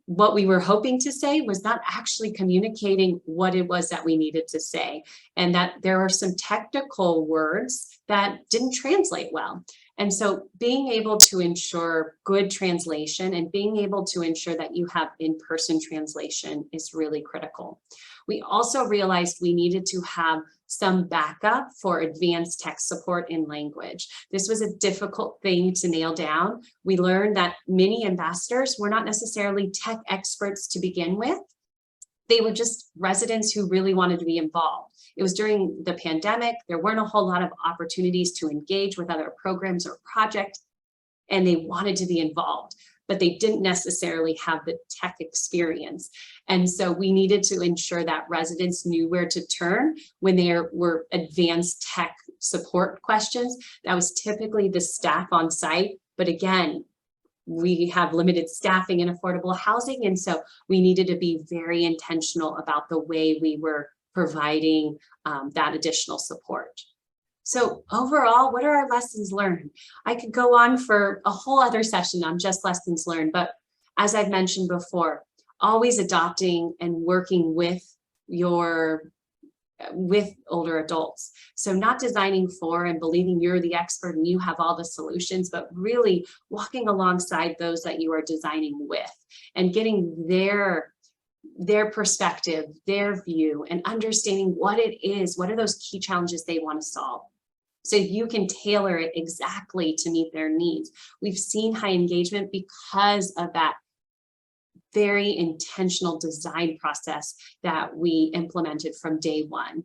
what we were hoping to say was not actually communicating what it was that we needed to say. And that there are some technical words that didn't translate well. And so being able to ensure good translation and being able to ensure that you have in-person translation is really critical. We also realized we needed to have some backup for advanced tech support in language. This was a difficult thing to nail down. We learned that many ambassadors were not necessarily tech experts to begin with. They were just residents who really wanted to be involved. It was during the pandemic. There weren't a whole lot of opportunities to engage with other programs or projects, and they wanted to be involved, but they didn't necessarily have the tech experience. And so we needed to ensure that residents knew where to turn when there were advanced tech support questions. That was typically the staff on site, but again, we have limited staffing in affordable housing. And so we needed to be very intentional about the way we were providing that additional support. So overall, what are our lessons learned? I could go on for a whole other session on just lessons learned, but as I've mentioned before, always adopting and working with older adults. So not designing for and believing you're the expert and you have all the solutions, but really walking alongside those that you are designing with and getting their perspective, their view, and understanding what it is, what are those key challenges they want to solve, so you can tailor it exactly to meet their needs. We've seen high engagement because of that very intentional design process that we implemented from day one.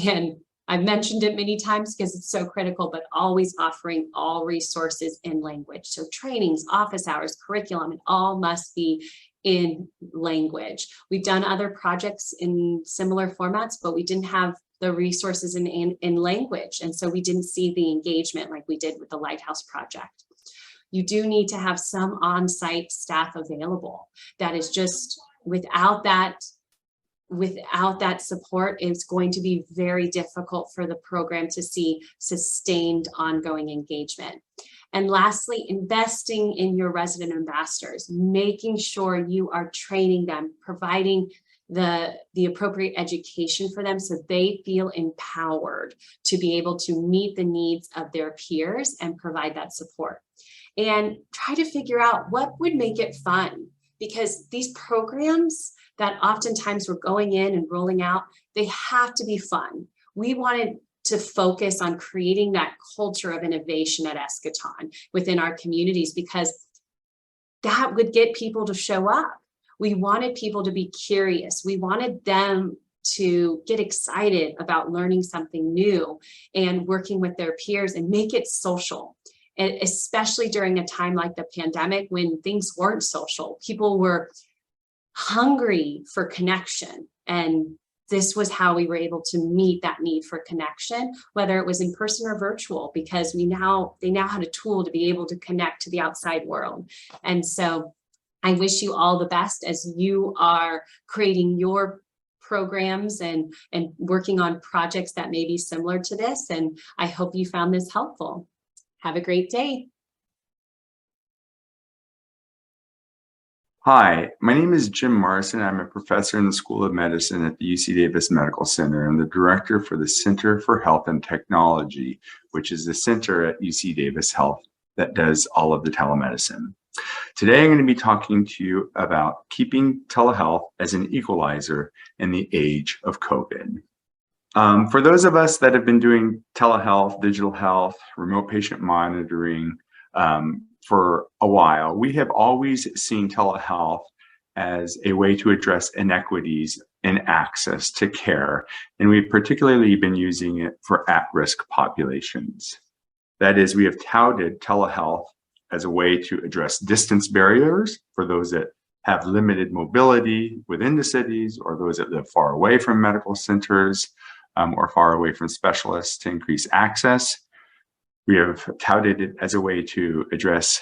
And I've mentioned it many times because it's so critical, but always offering all resources in language. So trainings, office hours, curriculum, it all must be in language. We've done other projects in similar formats, but we didn't have the resources in language. And so we didn't see the engagement like we did with the Lighthouse Project. You do need to have some on-site staff available. That is just without that support, it's going to be very difficult for the program to see sustained ongoing engagement. And lastly, investing in your resident ambassadors, making sure you are training them, providing the appropriate education for them so they feel empowered to be able to meet the needs of their peers and provide that support. And try to figure out what would make it fun, because these programs that oftentimes we're going in and rolling out, they have to be fun. We wanted to focus on creating that culture of innovation at Eschaton within our communities, because that would get people to show up. We wanted people to be curious. We wanted them to get excited about learning something new and working with their peers and make it social. And especially during a time like the pandemic when things weren't social, people were hungry for connection. And this was how we were able to meet that need for connection, whether it was in person or virtual, because they now had a tool to be able to connect to the outside world. And so I wish you all the best as you are creating your programs and working on projects that may be similar to this. And I hope you found this helpful. Have a great day. Hi, my name is Jim Morrison. I'm a professor in the School of Medicine at the UC Davis Medical Center and the director for the Center for Health and Technology, which is the center at UC Davis Health that does all of the telemedicine. Today, I'm going to be talking to you about keeping telehealth as an equalizer in the age of COVID. For those of us that have been doing telehealth, digital health, remote patient monitoring for a while, we have always seen telehealth as a way to address inequities in access to care, and we've particularly been using it for at-risk populations. That is, we have touted telehealth as a way to address distance barriers for those that have limited mobility within the cities, or those that live far away from medical centers or far away from specialists, to increase access. We have touted it as a way to address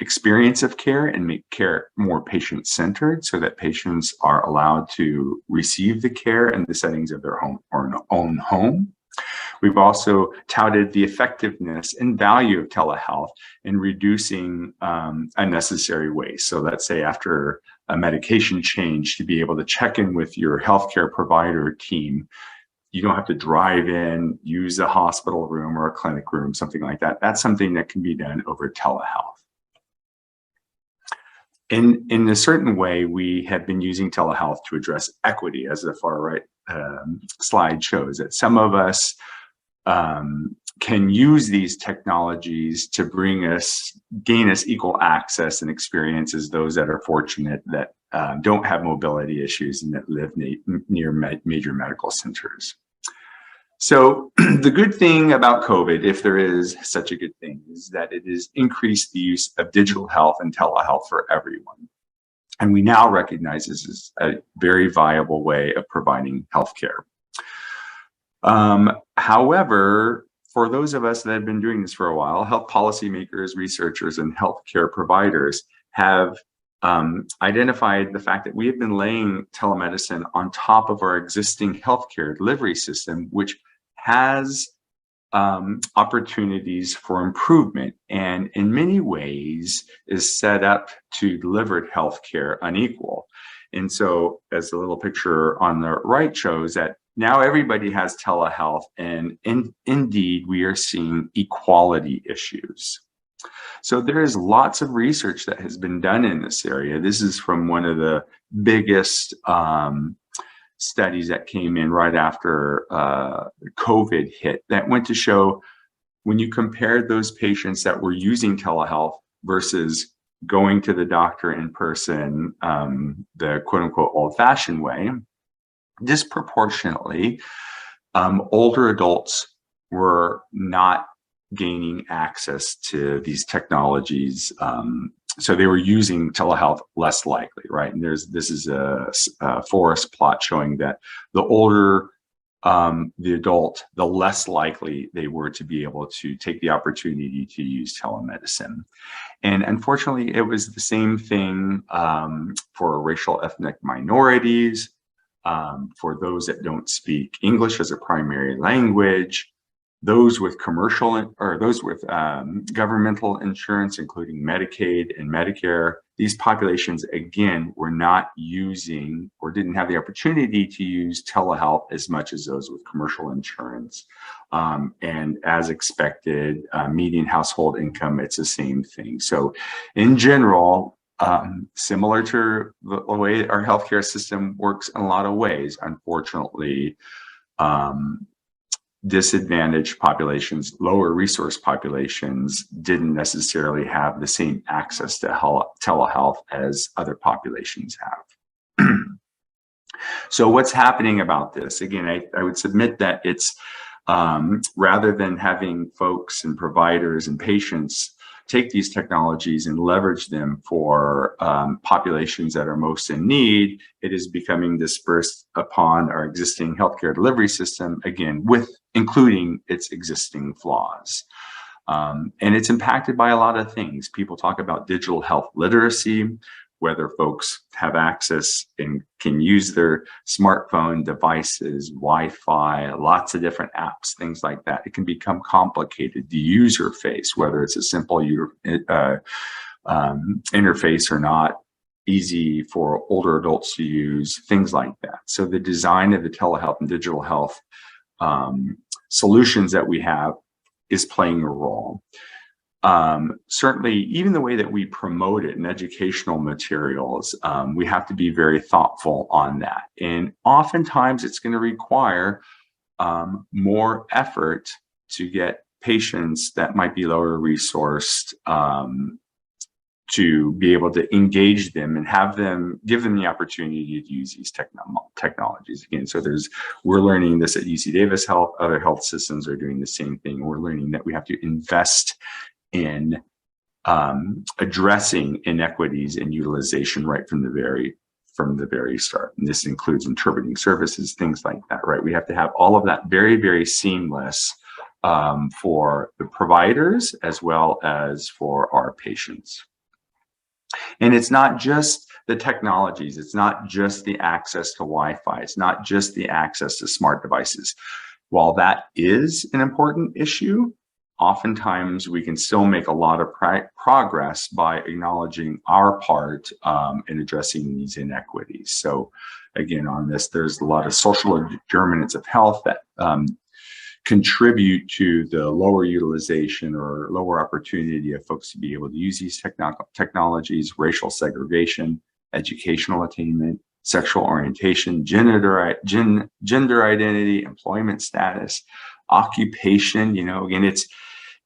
experience of care and make care more patient-centered, so that patients are allowed to receive the care in the settings of their home or own home. We've also touted the effectiveness and value of telehealth in reducing unnecessary waste. So let's say after a medication change, to be able to check in with your healthcare provider team. You don't have to drive in, use a hospital room or a clinic room, something like that. That's something that can be done over telehealth. In a certain way, we have been using telehealth to address equity, as the far right slide shows, that some of us can use these technologies to gain us equal access and experience as those that are fortunate, that don't have mobility issues and that live near major medical centers. So the good thing about COVID, if there is such a good thing, is that it has increased the use of digital health and telehealth for everyone. And we now recognize this as a very viable way of providing healthcare. However, for those of us that have been doing this for a while, health policymakers, researchers, and healthcare providers have identified the fact that we have been laying telemedicine on top of our existing healthcare delivery system, which has opportunities for improvement, and in many ways is set up to deliver healthcare unequal. And so, as the little picture on the right shows, that now everybody has telehealth, and indeed we are seeing equality issues. So there is lots of research that has been done in this area. This is from one of the biggest studies that came in right after COVID hit, that went to show when you compared those patients that were using telehealth versus going to the doctor in person, the quote unquote old-fashioned way, disproportionately, older adults were not gaining access to these technologies. So they were using telehealth less likely, right? And this is a forest plot showing that the older the adult, the less likely they were to be able to take the opportunity to use telemedicine. And unfortunately, it was the same thing for racial ethnic minorities, for those that don't speak English as a primary language, those with commercial or those with governmental insurance, including Medicaid and Medicare. These populations, again, were not using or didn't have the opportunity to use telehealth as much as those with commercial insurance. And as expected, median household income, it's the same thing. So in general, similar to the way our healthcare system works in a lot of ways, unfortunately, disadvantaged populations, lower resource populations, didn't necessarily have the same access to telehealth as other populations have. So what's happening about this? Again, I would submit that it's rather than having folks and providers and patients take these technologies and leverage them for populations that are most in need, it is becoming dispersed upon our existing healthcare delivery system, again, with including its existing flaws. And it's impacted by a lot of things. People talk about digital health literacy, whether folks have access and can use their smartphone devices, Wi-Fi, lots of different apps, things like that. It can become complicated. The user face, whether it's a simple interface or not, easy for older adults to use, things like that. So the design of the telehealth and digital health solutions that we have is playing a role. Certainly, even the way that we promote it in educational materials, we have to be very thoughtful on that. And oftentimes it's going to require more effort to get patients that might be lower resourced to be able to engage them and give them the opportunity to use these technologies. Again, so we're learning this at UC Davis Health. Other health systems are doing the same thing. We're learning that we have to invest in addressing inequities in utilization right from the very start. And this includes interpreting services, things like that, right? We have to have all of that very, very seamless for the providers as well as for our patients. And it's not just the technologies. It's not just the access to Wi-Fi. It's not just the access to smart devices. While that is an important issue, oftentimes we can still make a lot of progress by acknowledging our part in addressing these inequities. So again, on this, there's a lot of social determinants of health that contribute to the lower utilization or lower opportunity of folks to be able to use these technologies: racial segregation, educational attainment, sexual orientation, gender identity, employment status, occupation. You know, again,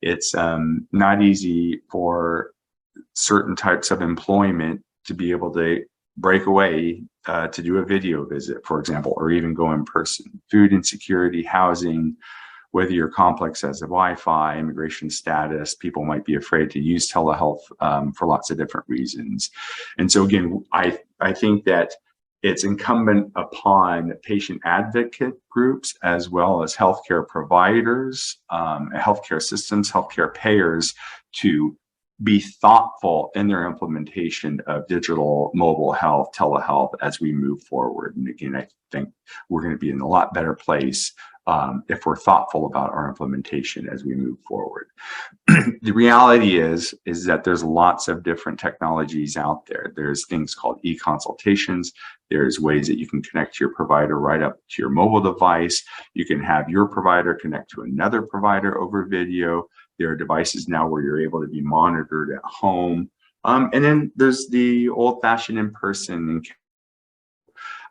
it's not easy for certain types of employment to be able to break away to do a video visit, for example, or even go in person. Food insecurity, housing, whether your complex has a Wi-Fi, immigration status, people might be afraid to use telehealth for lots of different reasons. And so again, I think that it's incumbent upon patient advocate groups as well as healthcare providers, healthcare systems, healthcare payers to be thoughtful in their implementation of digital mobile health, telehealth as we move forward. And again, I think we're going to be in a lot better place if we're thoughtful about our implementation as we move forward. The reality is that there's lots of different technologies out there. There's things called e-consultations. There's ways that you can connect to your provider right up to your mobile device. You can have your provider connect to another provider over video. There are devices now where you're able to be monitored at home. And then there's the old-fashioned in-person.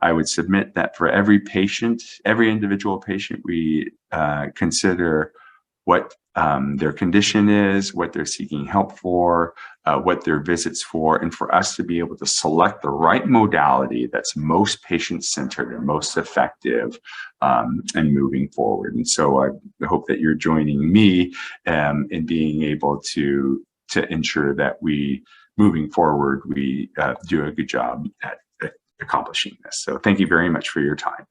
I would submit that for every patient, every individual patient, we consider what their condition is, what they're seeking help for, what their visits for, and for us to be able to select the right modality that's most patient-centered and most effective and moving forward. And so I hope that you're joining me in being able to ensure that we, moving forward, we do a good job at accomplishing this. So thank you very much for your time.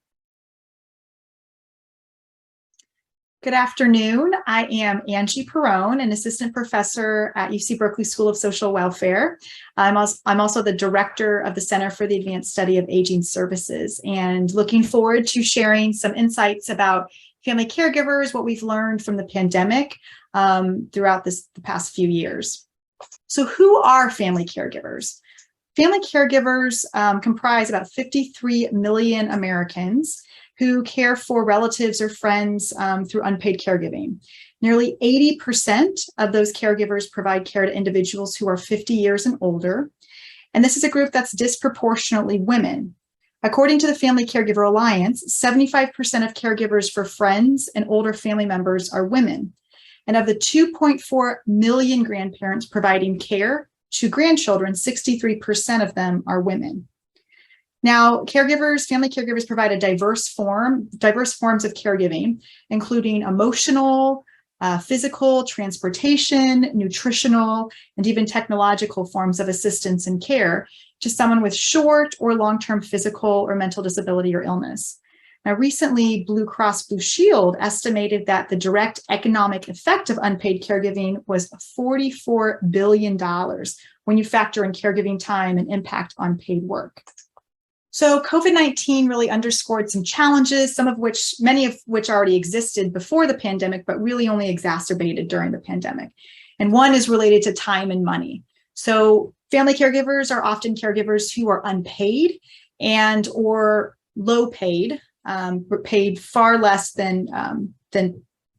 Good afternoon. I am Angie Perrone, an assistant professor at UC Berkeley School of Social Welfare. I'm also the director of the Center for the Advanced Study of Aging Services, and looking forward to sharing some insights about family caregivers, what we've learned from the pandemic throughout the past few years. So who are family caregivers? Family caregivers comprise about 53 million Americans who care for relatives or friends through unpaid caregiving. Nearly 80% of those caregivers provide care to individuals who are 50 years and older. And this is a group that's disproportionately women. According to the Family Caregiver Alliance, 75% of caregivers for friends and older family members are women. And of the 2.4 million grandparents providing care to grandchildren, 63% of them are women. Now, family caregivers provide a diverse forms of caregiving, including emotional, physical, transportation, nutritional, and even technological forms of assistance and care to someone with short or long-term physical or mental disability or illness. Now, recently, Blue Cross Blue Shield estimated that the direct economic effect of unpaid caregiving was $44 billion when you factor in caregiving time and impact on paid work. So COVID-19 really underscored some challenges, many of which already existed before the pandemic, but really only exacerbated during the pandemic. And one is related to time and money. So family caregivers are often caregivers who are unpaid and or low paid, paid far less than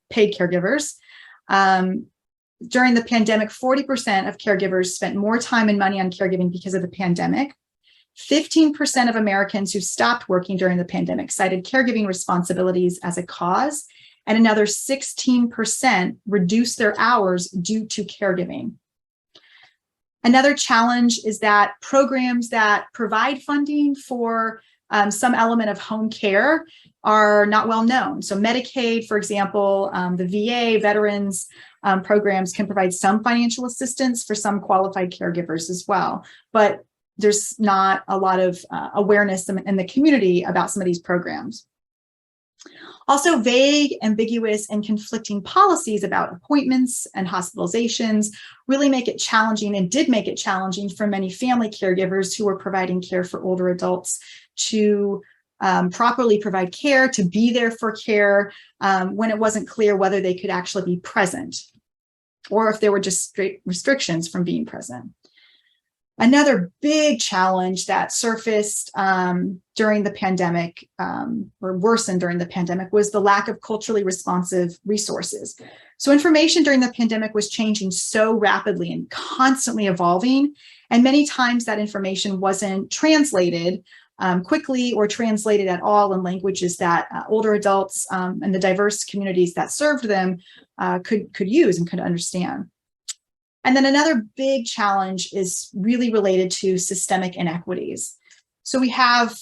paid caregivers. During the pandemic, 40% of caregivers spent more time and money on caregiving because of the pandemic. 15% of Americans who stopped working during the pandemic cited caregiving responsibilities as a cause, and another 16% reduced their hours due to caregiving. Another challenge is that programs that provide funding for some element of home care are not well known. So Medicaid, for example, the VA, veterans programs can provide some financial assistance for some qualified caregivers as well. But there's not a lot of awareness in the community about some of these programs. Also, vague, ambiguous, and conflicting policies about appointments and hospitalizations really make it challenging, and did make it challenging for many family caregivers who were providing care for older adults to properly provide care, to be there for care when it wasn't clear whether they could actually be present, or if there were just straight restrictions from being present. Another big challenge that surfaced during the pandemic, or worsened during the pandemic, was the lack of culturally responsive resources. So information during the pandemic was changing so rapidly and constantly evolving, and many times that information wasn't translated quickly or translated at all in languages that older adults and the diverse communities that served them could use and could understand. And then another big challenge is really related to systemic inequities. So we have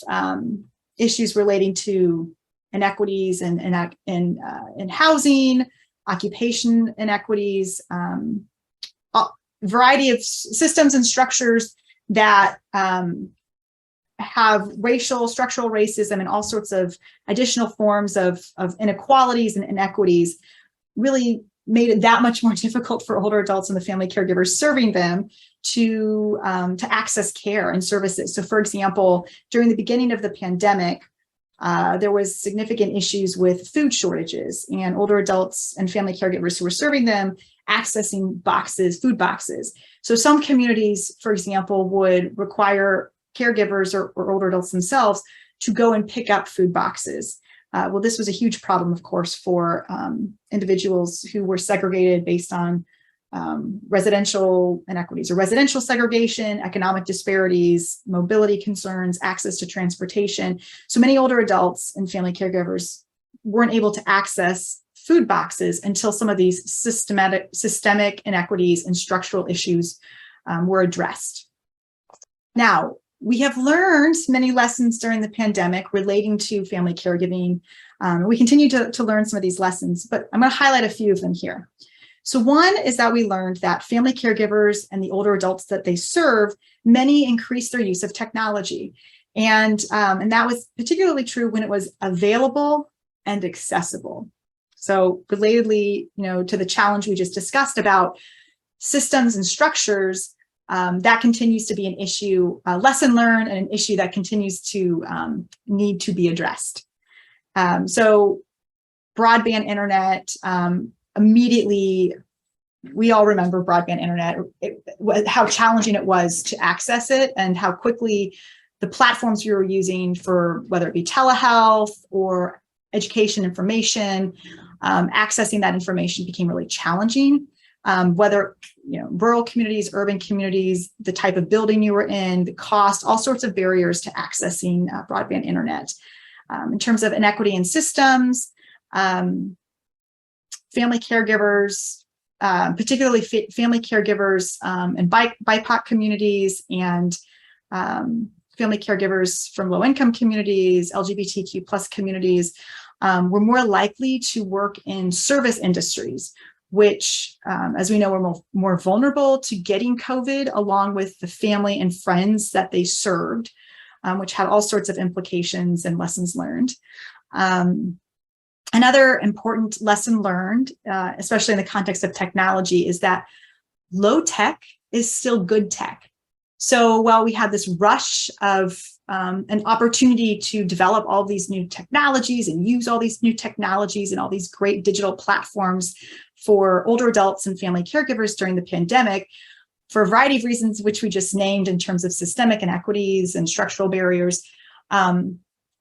issues relating to inequities in housing, occupation inequities, a variety of systems and structures that have structural racism and all sorts of additional forms of inequalities and inequities, really made it that much more difficult for older adults and the family caregivers serving them to access care and services. So for example, during the beginning of the pandemic, there was significant issues with food shortages and older adults and family caregivers who were serving them accessing food boxes. So some communities, for example, would require caregivers or older adults themselves to go and pick up food boxes. Well, this was a huge problem, of course, for individuals who were segregated based on residential inequities or residential segregation, economic disparities, mobility concerns, access to transportation. So many older adults and family caregivers weren't able to access food boxes until some of these systemic inequities and structural issues were addressed. Now, we have learned many lessons during the pandemic relating to family caregiving. We continue to learn some of these lessons, but I'm going to highlight a few of them here. So one is that we learned that family caregivers and the older adults that they serve, many increased their use of technology. And that was particularly true when it was available and accessible. So relatedly, to the challenge we just discussed about systems and structures, that continues to be an issue, a lesson learned, and an issue that continues to need to be addressed. So broadband internet, immediately, we all remember broadband internet, how challenging it was to access it and how quickly the platforms we were using for whether it be telehealth or education information, accessing that information became really challenging. Whether rural communities, urban communities, the type of building you were in, the cost, all sorts of barriers to accessing broadband internet. In terms of inequity in systems, family caregivers, particularly family caregivers in BIPOC communities and family caregivers from low-income communities, LGBTQ plus communities, were more likely to work in service industries, which, as we know, are more vulnerable to getting COVID, along with the family and friends that they served, which had all sorts of implications and lessons learned. Another important lesson learned, especially in the context of technology, is that low tech is still good tech. So while we had this rush of an opportunity to develop all these new technologies and use all these new technologies and all these great digital platforms for older adults and family caregivers during the pandemic, for a variety of reasons, which we just named in terms of systemic inequities and structural barriers,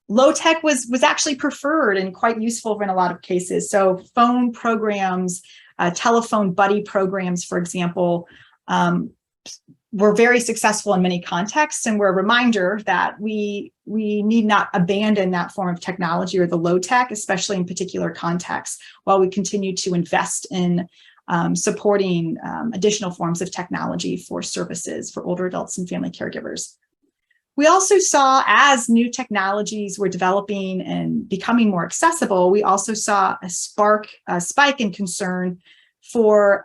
low tech was actually preferred and quite useful in a lot of cases. So phone programs, telephone buddy programs, for example, were very successful in many contexts, and were a reminder that we need not abandon that form of technology or the low tech, especially in particular contexts, while we continue to invest in supporting additional forms of technology for services for older adults and family caregivers. We also saw, as new technologies were developing and becoming more accessible, we also saw a spike in concern for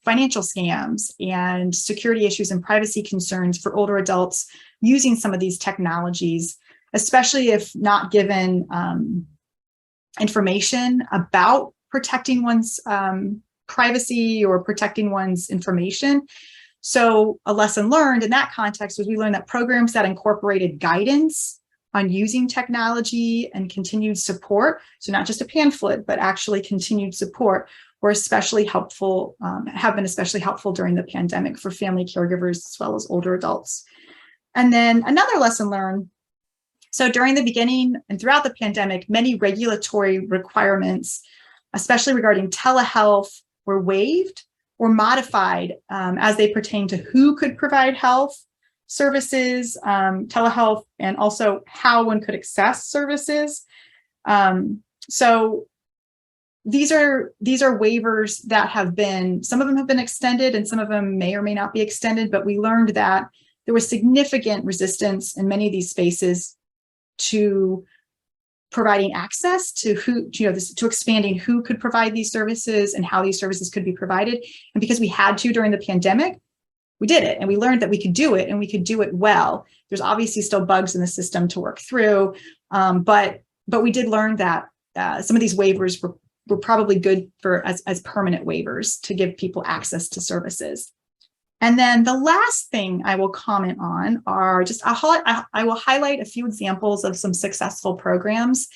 financial scams and security issues and privacy concerns for older adults using some of these technologies, especially if not given information about protecting one's privacy or protecting one's information. So a lesson learned in that context was we learned that programs that incorporated guidance on using technology and continued support, so not just a pamphlet, but actually continued support, were especially helpful, have been especially helpful during the pandemic for family caregivers as well as older adults. And then another lesson learned, so during the beginning and throughout the pandemic, many regulatory requirements, especially regarding telehealth, were waived or modified as they pertain to who could provide health services, telehealth, and also how one could access services. So these are waivers that have been, some of them have been extended and some of them may or may not be extended, but we learned that there was significant resistance in many of these spaces to providing access to who, to expanding who could provide these services and how these services could be provided. And because we had to during the pandemic, we did it and we learned that we could do it and we could do it well. There's obviously still bugs in the system to work through, but we did learn that some of these waivers were probably good for as permanent waivers to give people access to services. And then the last thing I will comment on are just, I will highlight a few examples of some successful programs.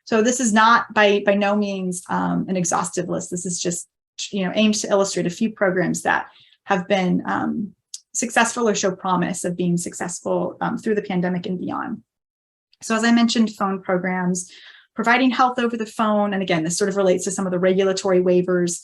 So this is not by no means an exhaustive list. This is just, aimed to illustrate a few programs that have been successful or show promise of being successful through the pandemic and beyond. So as I mentioned, phone programs, providing health over the phone. And again, this sort of relates to some of the regulatory waivers.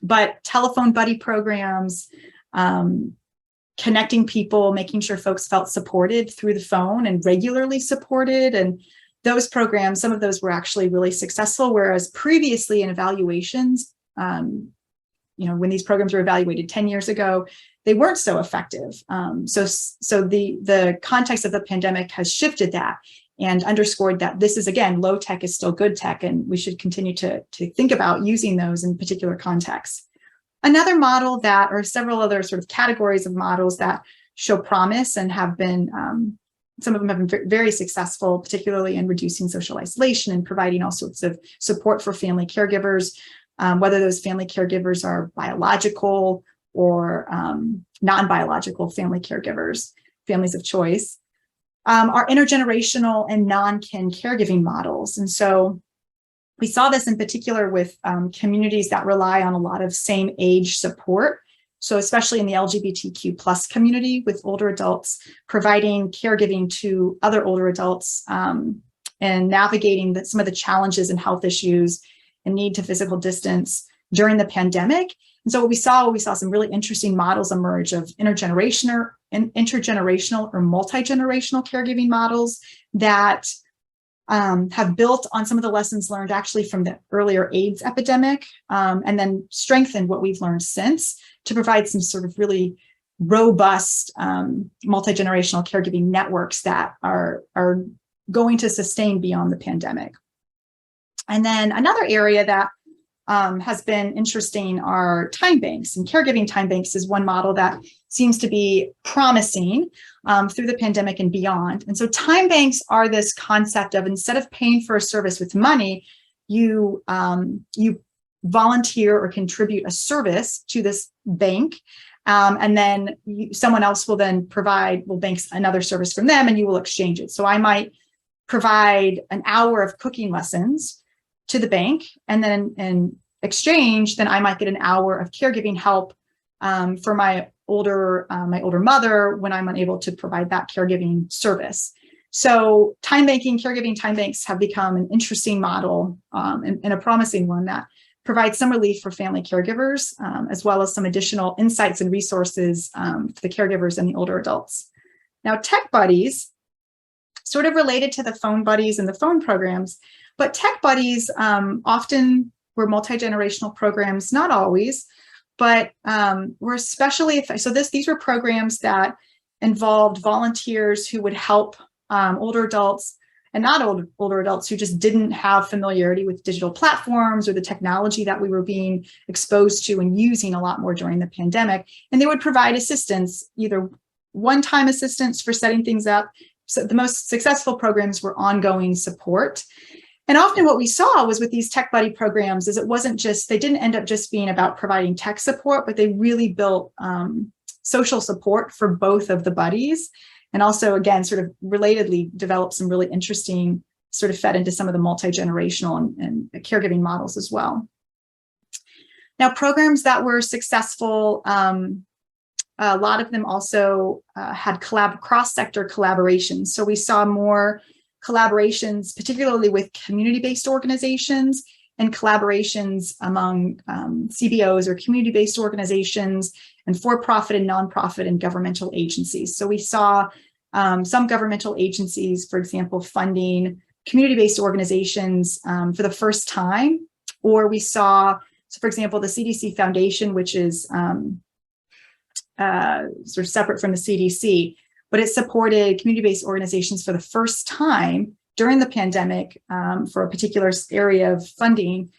But telephone buddy programs, connecting people, making sure folks felt supported through the phone and regularly supported. And those programs, some of those were actually really successful, whereas previously in evaluations, when these programs were evaluated 10 years ago, they weren't so effective. So the context of the pandemic has shifted that and underscored that this is, again, low tech is still good tech, and we should continue to think about using those in particular contexts. Another model that, or several other sort of categories of models that show promise and have been, some of them have been very successful, particularly in reducing social isolation and providing all sorts of support for family caregivers, whether those family caregivers are biological or non-biological family caregivers, families of choice. Are intergenerational and non-kin caregiving models. And so we saw this in particular with communities that rely on a lot of same age support. So especially in the LGBTQ plus community with older adults, providing caregiving to other older adults and navigating some of the challenges and health issues and need to physical distance during the pandemic. And so what we saw some really interesting models emerge of intergenerational or multi-generational caregiving models that have built on some of the lessons learned actually from the earlier AIDS epidemic, and then strengthened what we've learned since to provide some sort of really robust multi-generational caregiving networks that are going to sustain beyond the pandemic. And then another area that has been interesting are time banks, and caregiving time banks is one model that seems to be promising through the pandemic and beyond. And so time banks are this concept of, instead of paying for a service with money, you volunteer or contribute a service to this bank, and then someone else will then bank another service from them, and you will exchange it. So I might provide an hour of cooking lessons to the bank, and then in exchange, then I might get an hour of caregiving help for my older mother when I'm unable to provide that caregiving service. So caregiving time banks have become an interesting model and a promising one that provides some relief for family caregivers, as well as some additional insights and resources for the caregivers and the older adults. Now, tech buddies, sort of related to the phone buddies and the phone programs, but tech buddies often were multi-generational programs, not always, but were especially, these were programs that involved volunteers who would help older adults and not older adults who just didn't have familiarity with digital platforms or the technology that we were being exposed to and using a lot more during the pandemic. And they would provide assistance, either one-time assistance for setting things up. So the most successful programs were ongoing support. And often what we saw was with these Tech Buddy programs is it wasn't just, they didn't end up just being about providing tech support, but they really built social support for both of the buddies. And also, again, sort of relatedly developed some really interesting, sort of fed into some of the multi-generational and caregiving models as well. Now, programs that were successful, a lot of them also had cross-sector collaborations. So we saw more collaborations, particularly with community-based organizations and collaborations among CBOs or community-based organizations and for-profit and nonprofit and governmental agencies. So we saw some governmental agencies, for example, funding community-based organizations for the first time, or we saw, so for example, the CDC Foundation, which is sort of separate from the CDC, but it supported community-based organizations for the first time during the pandemic for a particular area of funding.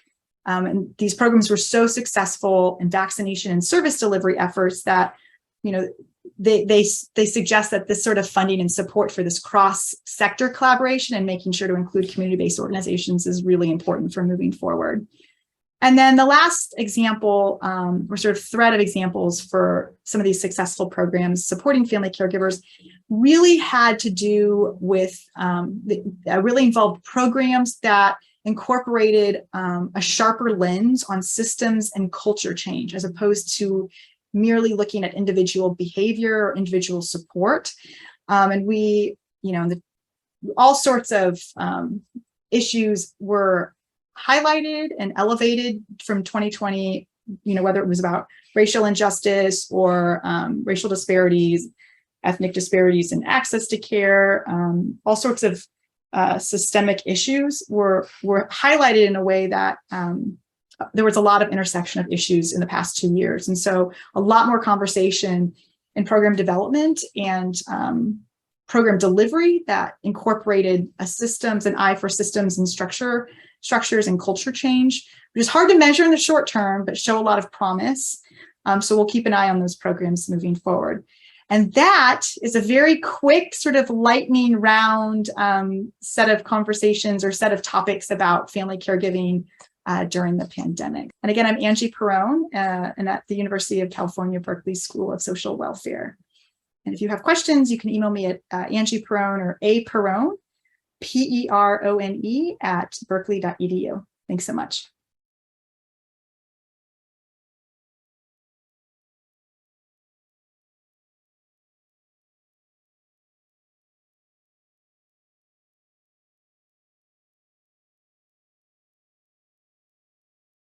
And these programs were so successful in vaccination and service delivery efforts that, you know, they suggest that this sort of funding and support for this cross-sector collaboration and making sure to include community-based organizations is really important for moving forward. And then the last example, or sort of thread of examples for some of these successful programs supporting family caregivers really had to do with, really involved programs that incorporated a sharper lens on systems and culture change, as opposed to merely looking at individual behavior or individual support. And we, you know, all sorts of issues were highlighted and elevated from 2020, you know, whether it was about racial injustice or racial disparities, ethnic disparities in access to care, all sorts of systemic issues were highlighted in a way that there was a lot of intersection of issues in the past 2 years. And so a lot more conversation in program development and program delivery that incorporated a systems, an eye for systems and structures and culture change, which is hard to measure in the short term, but show a lot of promise. So we'll keep an eye on those programs moving forward. And that is a very quick sort of lightning round set of conversations or set of topics about family caregiving during the pandemic. And again, I'm Angie Perrone, and at the University of California, Berkeley School of Social Welfare. And if you have questions, you can email me at Angie Perrone or aperrone, Perrone @berkeley.edu. Thanks so much.